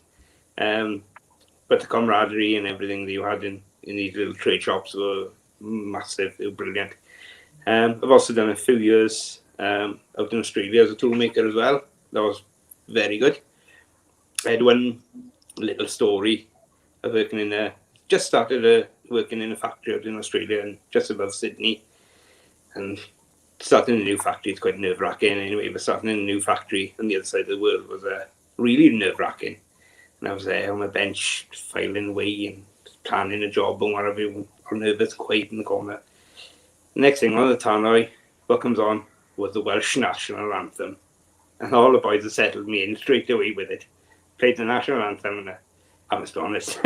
But the camaraderie and everything that you had in these little trade shops were massive, they were brilliant. I've also done a few years out in Australia as a toolmaker as well. That was very good. I had one little story of working just started working in a factory out in Australia and just above Sydney. And starting a new factory is quite nerve-wracking anyway, but starting in a new factory on the other side of the world was really nerve-wracking. And I was there on my bench, filing away and planning a job and whatever, all nervous, quiet in the corner. The next thing on the tannoy, what comes on was the Welsh national anthem. And all the boys had settled me in straight away with it. Played the national anthem, and I must be honest,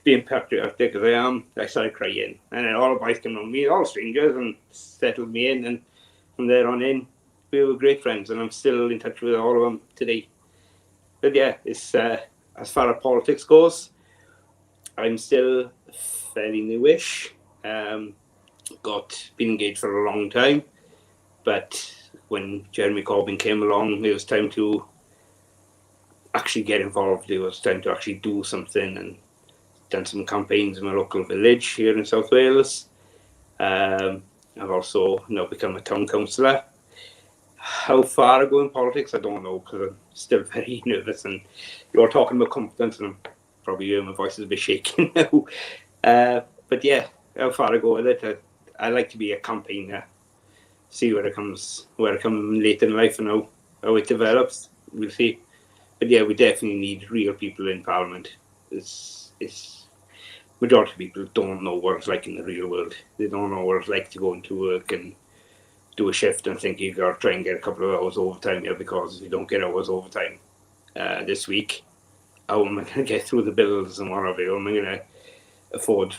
being patriotic as I am, I started crying. And then all the boys came on me, all strangers, and settled me in. And from there on in, we were great friends, and I'm still in touch with all of them today. But yeah, it's as far as politics goes, I'm still fairly newish. Been engaged for a long time, but when Jeremy Corbyn came along, it was time to actually get involved. It was time to actually do something and done some campaigns in my local village here in South Wales. I've also now become a town councillor. How far I go in politics, I don't know, because I'm still very nervous. And you're talking about confidence, and I'm probably hearing my voice is a bit shaking now. But yeah, how far I go with it, I like to be a campaigner. See where it comes later in life and how it develops. We'll see. But yeah, we definitely need real people in Parliament. It's majority of people don't know what it's like in the real world. They don't know what it's like to go into work and do a shift and think you got to try and get a couple of hours overtime here, because if you don't get hours overtime this week, how am I going to get through the bills and what have you? How am I going to afford,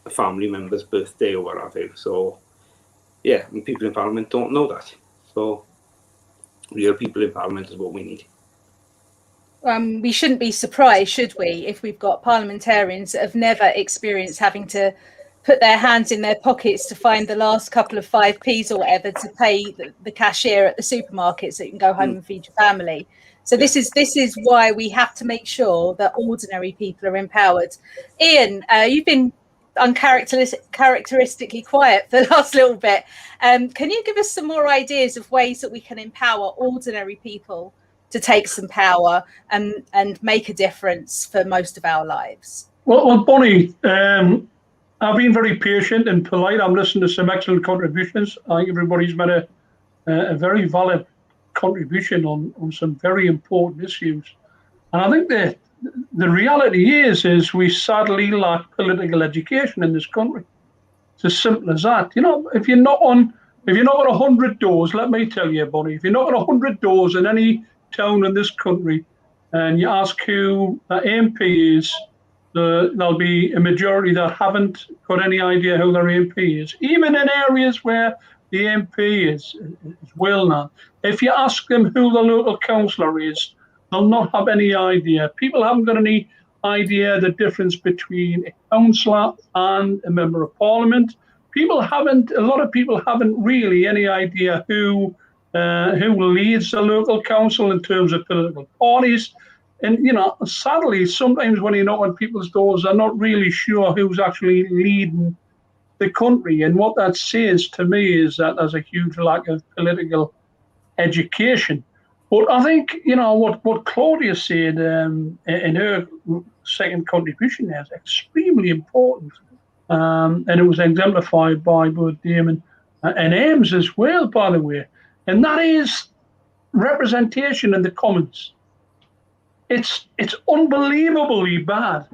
a family member's birthday or what have you? So yeah, and people in Parliament don't know that. So real people in Parliament is what we need. We shouldn't be surprised, should we, if we've got parliamentarians that have never experienced having to put their hands in their pockets to find the last couple of 5p's or whatever to pay the cashier at the supermarket so you can go home and feed your family. So this is why we have to make sure that ordinary people are empowered. Ian, you've been uncharacteristically quiet for the last little bit. Can you give us some more ideas of ways that we can empower ordinary people to take some power and make a difference for most of our lives? Well, Bonnie, I've been very patient and polite. I'm listening to some excellent contributions. I think everybody's made a very valid contribution on some very important issues. And I think that the reality is we sadly lack political education in this country. It's as simple as that. If you're not on 100 doors, let me tell you, Bonnie, if you're not on 100 doors in any town in this country and you ask who the MP is, there'll be a majority that haven't got any idea who their MP is, even in areas where the MP is well known. If you ask them who the local councillor is, they'll not have any idea. People haven't got any idea the difference between a councillor and a member of Parliament. A lot of people haven't really any idea who leads the local council in terms of political parties. And, sadly, sometimes when you knock on people's doors, they're not really sure who's actually leading the country. And what that says to me is that there's a huge lack of political education. But I think, what Claudia said in her second contribution there is extremely important. And it was exemplified by both Damon and Ames as well, by the way. And that is representation in the Commons. It's unbelievably bad.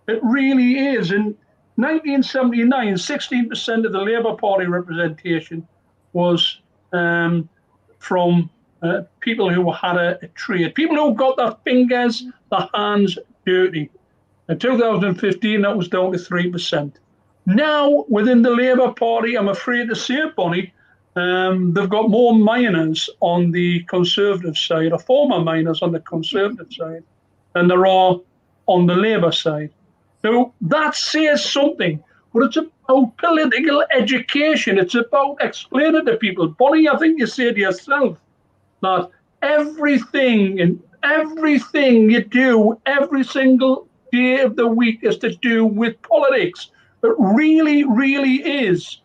It really is. In 1979, 16% of the Labour Party representation was from people who had a trade, people who got their fingers, their hands dirty. In 2015, that was down to 3%. Now, within the Labour Party, I'm afraid to say it, Bonnie, they've got more minors on the Conservative side, or former minors on the Conservative side, than there are on the Labour side. So that says something, but it's about political education. It's about explaining to people. Bonnie, I think you said yourself that everything you do every single day of the week is to do with politics. It really, really is.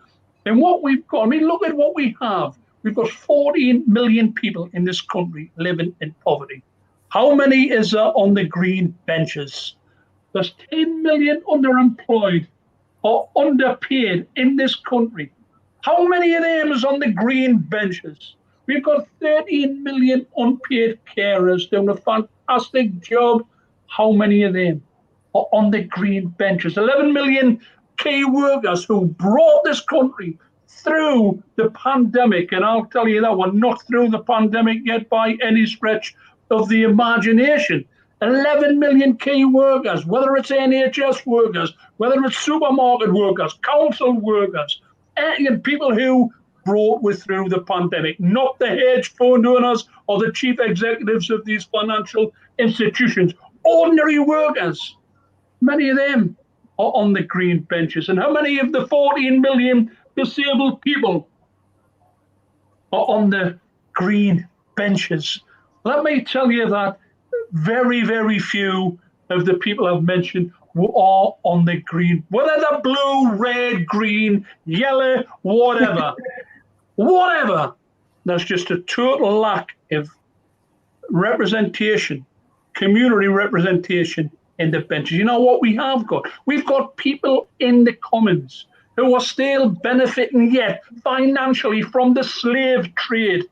And what we've got, look at what we have. We've got 14 million people in this country living in poverty. How many is there on the green benches? There's 10 million underemployed or underpaid in this country. How many of them is on the green benches? We've got 13 million unpaid carers doing a fantastic job. How many of them are on the green benches? 11 million key workers who brought this country through the pandemic. And I'll tell you that we're not through the pandemic yet by any stretch of the imagination. 11 million key workers, whether it's NHS workers, whether it's supermarket workers, council workers, and people who brought us through the pandemic, not the hedge fund owners or the chief executives of these financial institutions. Ordinary workers, many of them are on the green benches. And how many of the 14 million disabled people are on the green benches? Let me tell you that very, very few of the people I've mentioned are on the green, whether they're blue, red, green, yellow, whatever. Whatever. There's just a total lack of representation, community representation in the benches. You know what we have got? We've got people in the Commons who are still benefiting yet financially from the slave trade.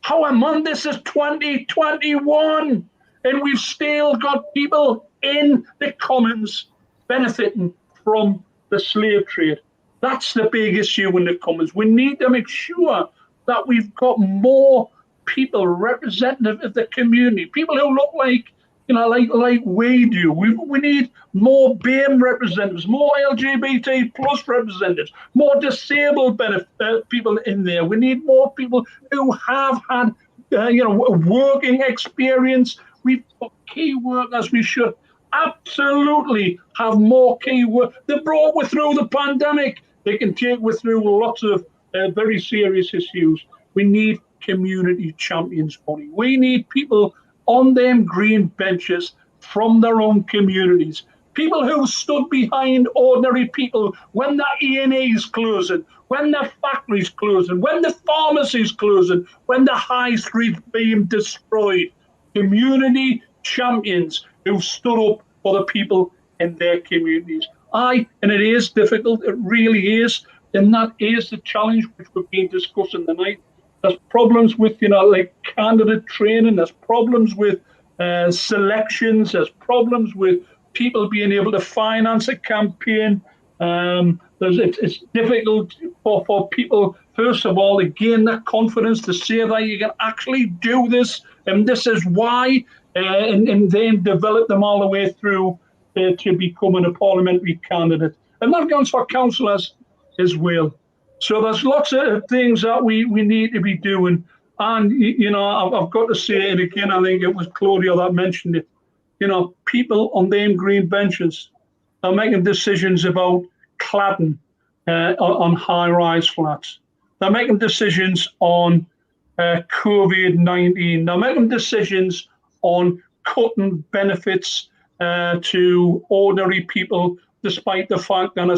How am I? This is 2021, and we've still got people in the Commons benefiting from the slave trade. That's the big issue in the Commons. We need to make sure that we've got more people representative of the community, people who look like, you know, like we do. We need more BAME representatives, more LGBT plus representatives, more disabled people in there. We need more people who have had, working experience. We've got key workers. We should absolutely have more key work. They brought us through the pandemic. They can take us through lots of very serious issues. We need community champions, Bonnie. We need people on them green benches from their own communities. People who stood behind ordinary people when the A&E's closing, when the factory's closing, when the pharmacy's closing, when the high street's being destroyed. Community champions who stood up for the people in their communities. And it is difficult, it really is, and that is the challenge which we've been discussing tonight. There's problems with, like candidate training, there's problems with selections, there's problems with people being able to finance a campaign. It's difficult for people, first of all, to gain that confidence to say that you can actually do this, and this is why, and then develop them all the way through to becoming a parliamentary candidate. And that goes for councillors as well. So there's lots of things that we need to be doing. And, I've got to say it again, I think it was Claudia that mentioned it. People on them green benches are making decisions about cladding on high-rise flats. They're making decisions on COVID-19. They're making decisions on cutting benefits to ordinary people, despite the fact that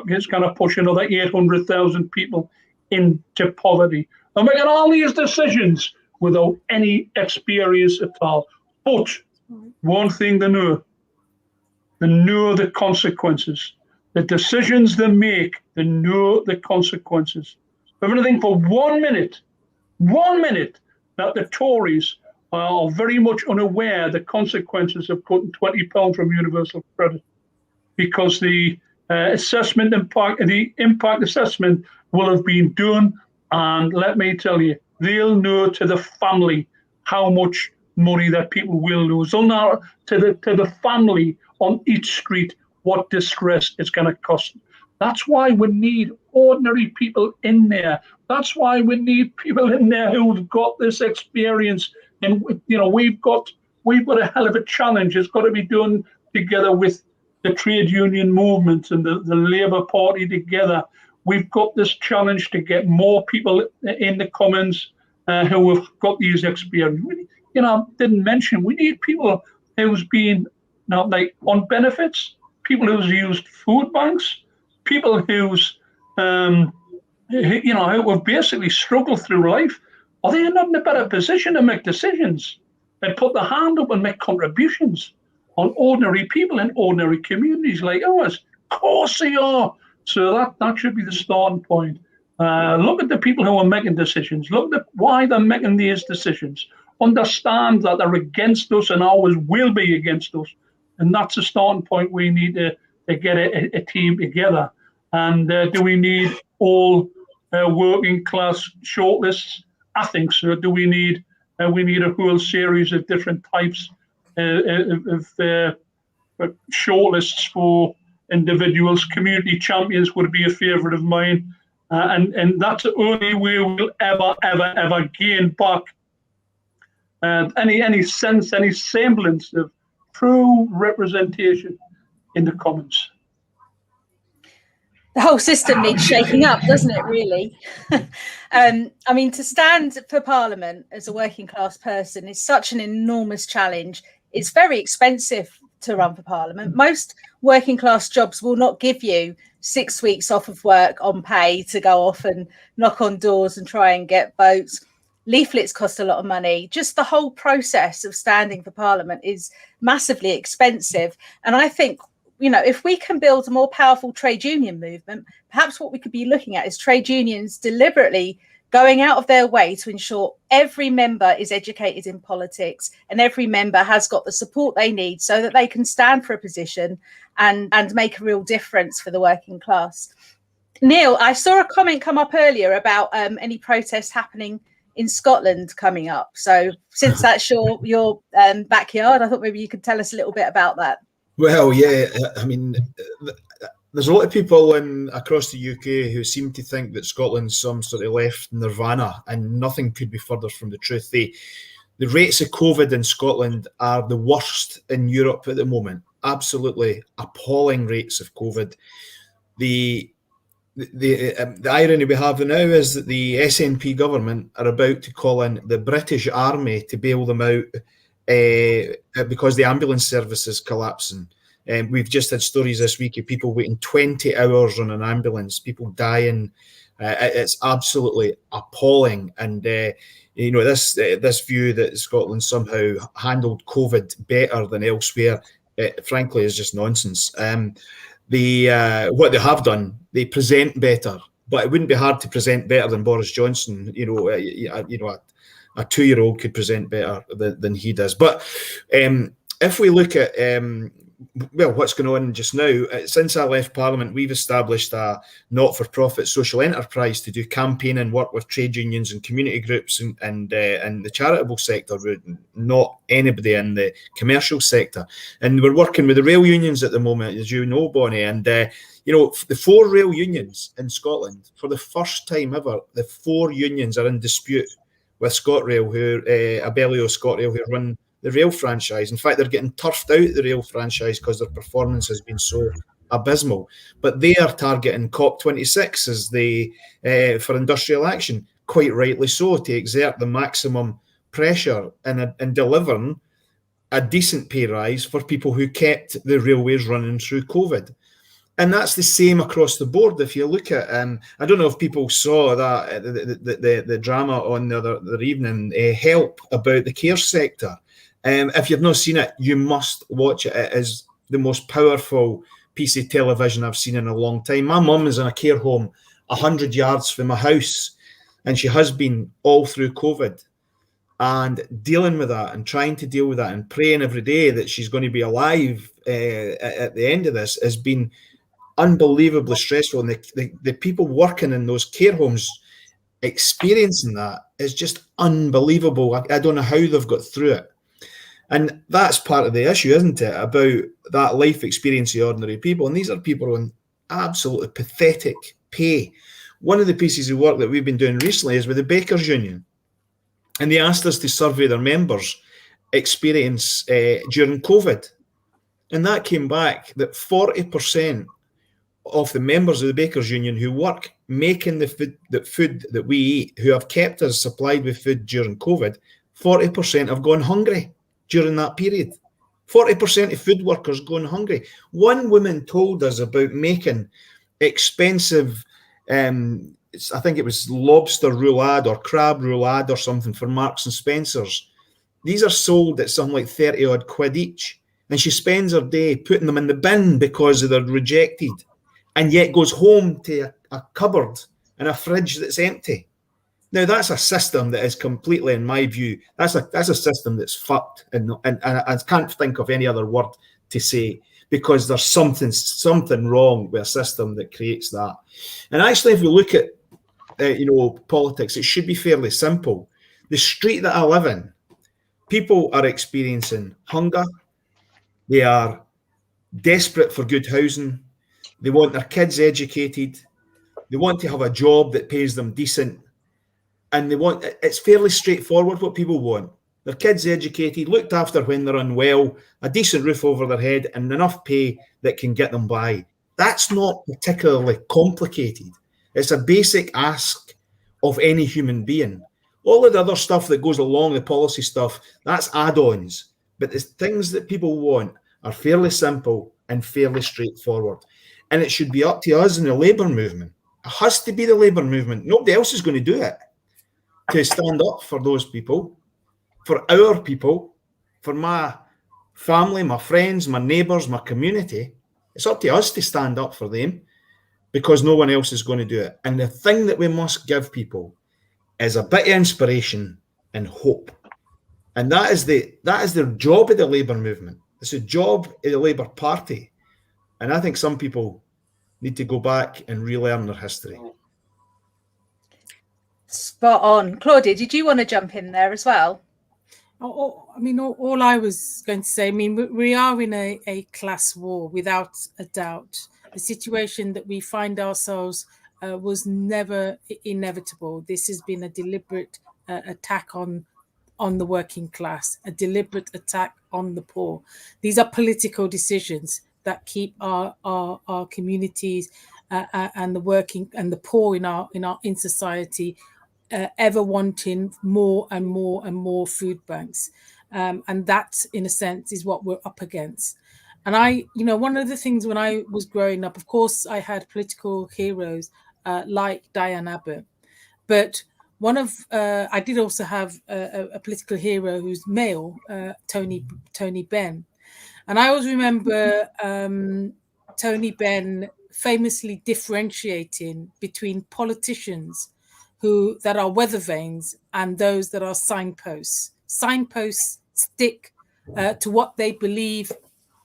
it's going to push another 800,000 people into poverty. They're making all these decisions without any experience at all. But one thing they know the consequences. The decisions they make, they know the consequences. If anything, for 1 minute, that the Tories are very much unaware of the consequences of cutting £20 from universal credit, because the impact assessment will have been done, and let me tell you, they'll know to the family how much money that people will lose. They'll know to the family on each street what distress it's going to cost. That's why we need ordinary people in there. That's why we need people in there who've got this experience. And we've got a hell of a challenge. It's got to be done together with the trade union movement and the Labour Party together. We've got this challenge to get more people in the Commons who have got these experience. Didn't mention, we need people who's been on benefits, people who's used food banks, people who's who have basically struggled through life. Are they not in a better position to make decisions and put their hand up and make contributions on ordinary people in ordinary communities like ours? Of course they are. So that should be the starting point. Look at the people who are making decisions. Look at why they're making these decisions. Understand that they're against us and always will be against us. And that's a starting point. We need to get a team together. And do we need all working class shortlists? I think so. Do we need a whole series of different types of shortlists for individuals? Community champions would be a favourite of mine, and that's the only way we'll ever gain back any sense, any semblance of true representation in the Commons. The whole system needs shaking up, doesn't it, really? I mean, to stand for Parliament as a working class person is such an enormous challenge. It's very expensive to run for Parliament. Most working class jobs will not give you 6 weeks off of work on pay to go off and knock on doors and try and get votes. Leaflets cost a lot of money. Just the whole process of standing for Parliament is massively expensive. And I think, you know, if we can build a more powerful trade union movement, perhaps what we could be looking at is trade unions deliberately going out of their way to ensure every member is educated in politics and every member has got the support they need so that they can stand for a position and make a real difference for the working class. Neil, I saw a comment come up earlier about any protests happening in Scotland coming up. So since that's your backyard, I thought maybe you could tell us a little bit about that. Well, yeah, I mean, there's a lot of people across the UK who seem to think that Scotland's some sort of left nirvana, and nothing could be further from the truth. The rates of COVID in Scotland are the worst in Europe at the moment. Absolutely appalling rates of COVID. The irony we have now is that the SNP government are about to call in the British Army to bail them out because the ambulance service is collapsing. We've just had stories this week of people waiting 20 hours on an ambulance, people dying. It's absolutely appalling. And, you know, this view that Scotland somehow handled COVID better than elsewhere, frankly, is just nonsense. What they have done, they present better, but it wouldn't be hard to present better than Boris Johnson. You know, a 2-year-old could present better than he does. But if we look at what's going on just now, since I left Parliament, we've established a not-for-profit social enterprise to do campaigning work with trade unions and community groups and the charitable sector, not anybody in the commercial sector. And we're working with the rail unions at the moment, as you know, Bonnie. And, you know, the 4 rail unions in Scotland, for the first time ever, the 4 unions are in dispute with ScotRail, Abellio ScotRail, who run the rail franchise. In fact, they're getting turfed out the rail franchise because their performance has been so abysmal. But they are targeting COP26 as for industrial action, quite rightly so, to exert the maximum pressure in delivering a decent pay rise for people who kept the railways running through COVID. And that's the same across the board. If you look at, I don't know if people saw that the drama on the other evening, Help, about the care sector. If you've not seen it, you must watch it. It is the most powerful piece of television I've seen in a long time. My mum is in a care home 100 yards from my house, and she has been all through COVID. And dealing with that and trying to deal with that and praying every day that she's going to be alive at the end of this has been unbelievably stressful. And the people working in those care homes experiencing that is just unbelievable. I don't know how they've got through it. And that's part of the issue, isn't it, about that life experience of ordinary people. And these are people on absolutely pathetic pay. One of the pieces of work that we've been doing recently is with the Bakers Union. And they asked us to survey their members' experience during COVID. And that came back that 40% of the members of the Bakers Union who work making the food that we eat, who have kept us supplied with food during COVID, 40% have gone hungry during that period. 40% of food workers going hungry. One woman told us about making expensive, I think it was lobster roulade or crab roulade or something for Marks and Spencer's. These are sold at something like 30 odd quid each. And she spends her day putting them in the bin because they're rejected, and yet goes home to a cupboard and a fridge that's empty. Now, that's a system that is completely, in my view, that's a system that's fucked, and I can't think of any other word to say, because there's something wrong with a system that creates that. And actually, if we look at politics, it should be fairly simple. The street that I live in, people are experiencing hunger. They are desperate for good housing. They want their kids educated. They want to have a job that pays them decent. And it's fairly straightforward what people want. Their kids educated, looked after when they're unwell, a decent roof over their head, and enough pay that can get them by. That's not particularly complicated. It's a basic ask of any human being. All of the other stuff that goes along, the policy stuff, that's add-ons. But the things that people want are fairly simple and fairly straightforward. And it should be up to us in the labour movement. It has to be the labour movement. Nobody else is going to do it. To stand up for those people, for our people, for my family, my friends, my neighbours, my community. It's up to us to stand up for them because no one else is going to do it. And the thing that we must give people is a bit of inspiration and hope. And that is the job of the labour movement. It's a job of the Labour Party. And I think some people need to go back and relearn their history. Spot on. Claudia, did you want to jump in there as well? All I was going to say, we are in a class war, without a doubt. The situation that we find ourselves was never inevitable. This has been a deliberate attack on the working class, a deliberate attack on the poor. These are political decisions that keep our communities and the working and the poor in society ever wanting more and more and more food banks. And that, in a sense, is what we're up against. And one of the things when I was growing up, of course, I had political heroes like Diane Abbott, but I did also have a political hero who's male, Tony Benn. And I always remember Tony Benn famously differentiating between politicians that are weather vanes and those that are signposts. Signposts stick to what they believe,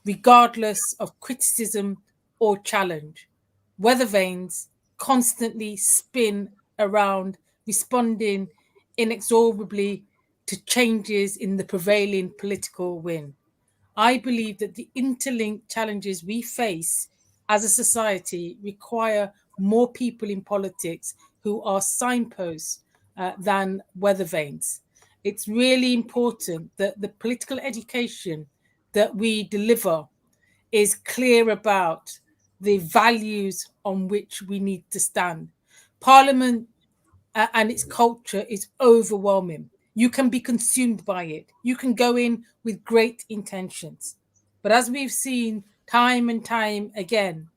regardless of criticism or challenge. Weather vanes constantly spin around, responding inexorably to changes in the prevailing political wind. I believe that the interlinked challenges we face as a society require more people in politics who are signposts than weather vanes. It's really important that the political education that we deliver is clear about the values on which we need to stand. Parliament and its culture is overwhelming. You can be consumed by it. You can go in with great intentions. But as we've seen time and time again,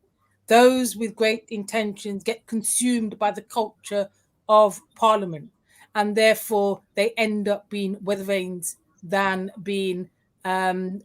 those with great intentions get consumed by the culture of Parliament, and therefore they end up being weather vanes than being the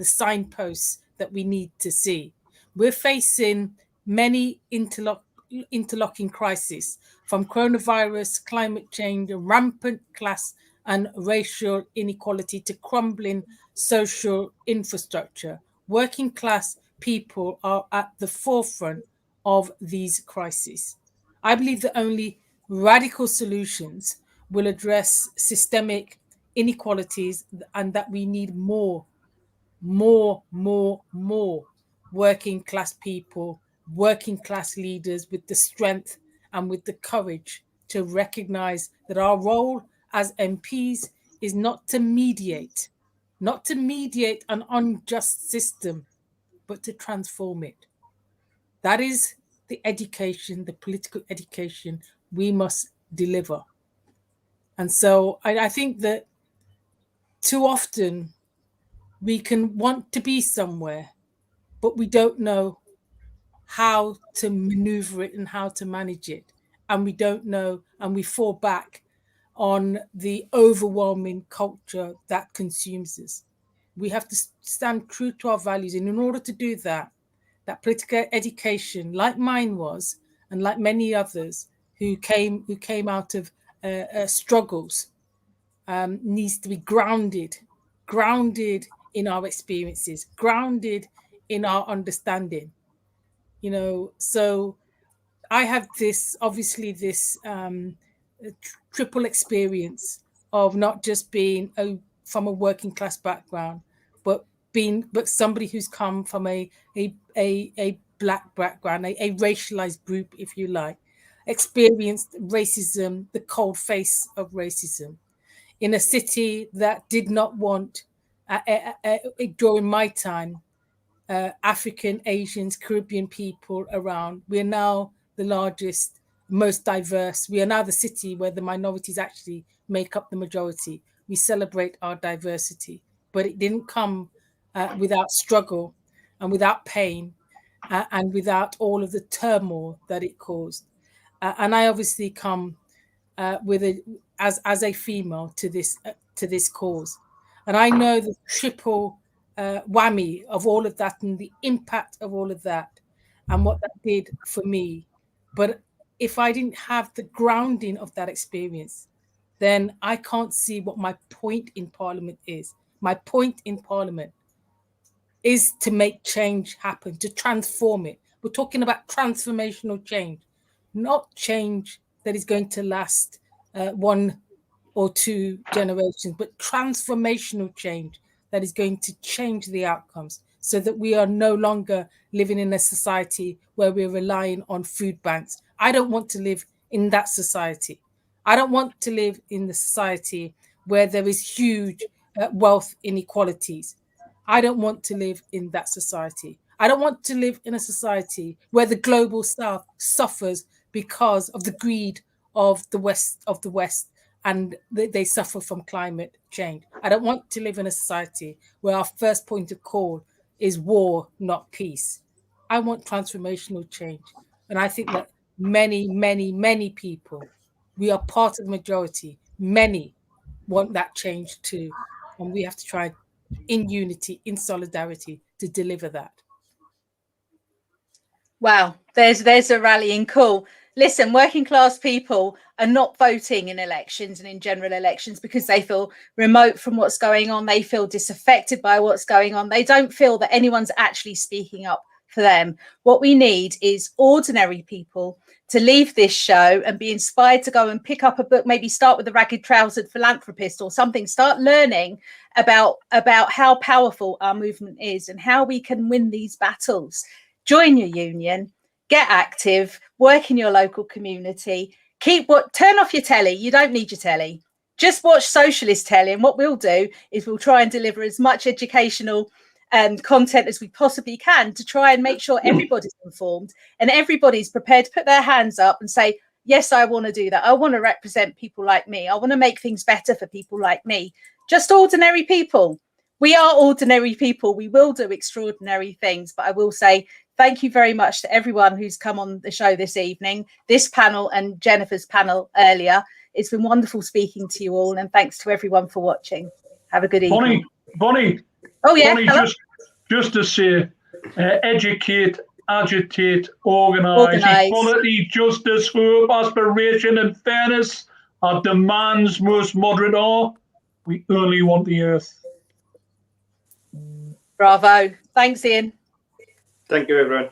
signposts that we need to see. We're facing many interlocking crises, from coronavirus, climate change, rampant class and racial inequality to crumbling social infrastructure. Working class people are at the forefront of these crises. I believe that only radical solutions will address systemic inequalities, and that we need more working class people, working class leaders with the strength and with the courage to recognize that our role as MPs is not to mediate an unjust system, but to transform it. That is the education, the political education we must deliver. And so I think that too often we can want to be somewhere, but we don't know how to maneuver it and how to manage it. And we don't know, and we fall back on the overwhelming culture that consumes us. We have to stand true to our values. And in order to do that, that political education, like mine was, and like many others who came out of struggles, needs to be grounded in our experiences, grounded in our understanding. So I have this triple experience of not just being from a working class background, but somebody who's come from a black background, a racialized group, if you like, experienced racism, the cold face of racism, in a city that did not want, during my time, African, Asians, Caribbean people around. We're now the largest, most diverse. We are now the city where the minorities actually make up the majority. We celebrate our diversity. but it didn't come without struggle and without pain and without all of the turmoil that it caused. And I obviously come as a female to this cause, and I know the triple whammy of all of that and the impact of all of that and what that did for me. But if I didn't have the grounding of that experience, then I can't see what my point in Parliament is. My point in Parliament is to make change happen, to transform it. We're talking about transformational change, not change that is going to last 1 or 2 generations, but transformational change that is going to change the outcomes so that we are no longer living in a society where we're relying on food banks. I don't want to live in that society. I don't want to live in the society where there is huge wealth inequalities. I don't want to live in that society. I don't want to live in a society where the global south suffers because of the greed of the West and they suffer from climate change. I don't want to live in a society where our first point of call is war, not peace. I want transformational change. And I think that many, many, many people, we are part of the majority, many want that change too. And we have to try in unity, in solidarity to deliver that. Wow, there's a rallying call. Listen, working class people are not voting in elections and in general elections because they feel remote from what's going on. They feel disaffected by what's going on. They don't feel that anyone's actually speaking up for them. What we need is ordinary people to leave this show and be inspired to go and pick up a book, maybe start with The Ragged Trousered Philanthropist or something. Start learning about how powerful our movement is and how we can win these battles. Join your union, get active, work in your local community, turn off your telly. You don't need your telly. Just watch socialist telly. And what we'll do is we'll try and deliver as much educational content as we possibly can to try and make sure everybody's informed and everybody's prepared to put their hands up and say, yes, I want to do that. I want to represent people like me. I want to make things better for people like me. Just ordinary people. We are ordinary people. We will do extraordinary things. But I will say thank you very much to everyone who's come on the show this evening, this panel and Jennifer's panel earlier. It's been wonderful speaking to you all. And thanks to everyone for watching. Have a good evening. Bonnie. Oh, yeah. Bonnie, just to say, educate, agitate, organise. Equality, justice, hope, aspiration and fairness are demands most moderate are. We only want the earth. Bravo. Thanks, Ian. Thank you, everyone.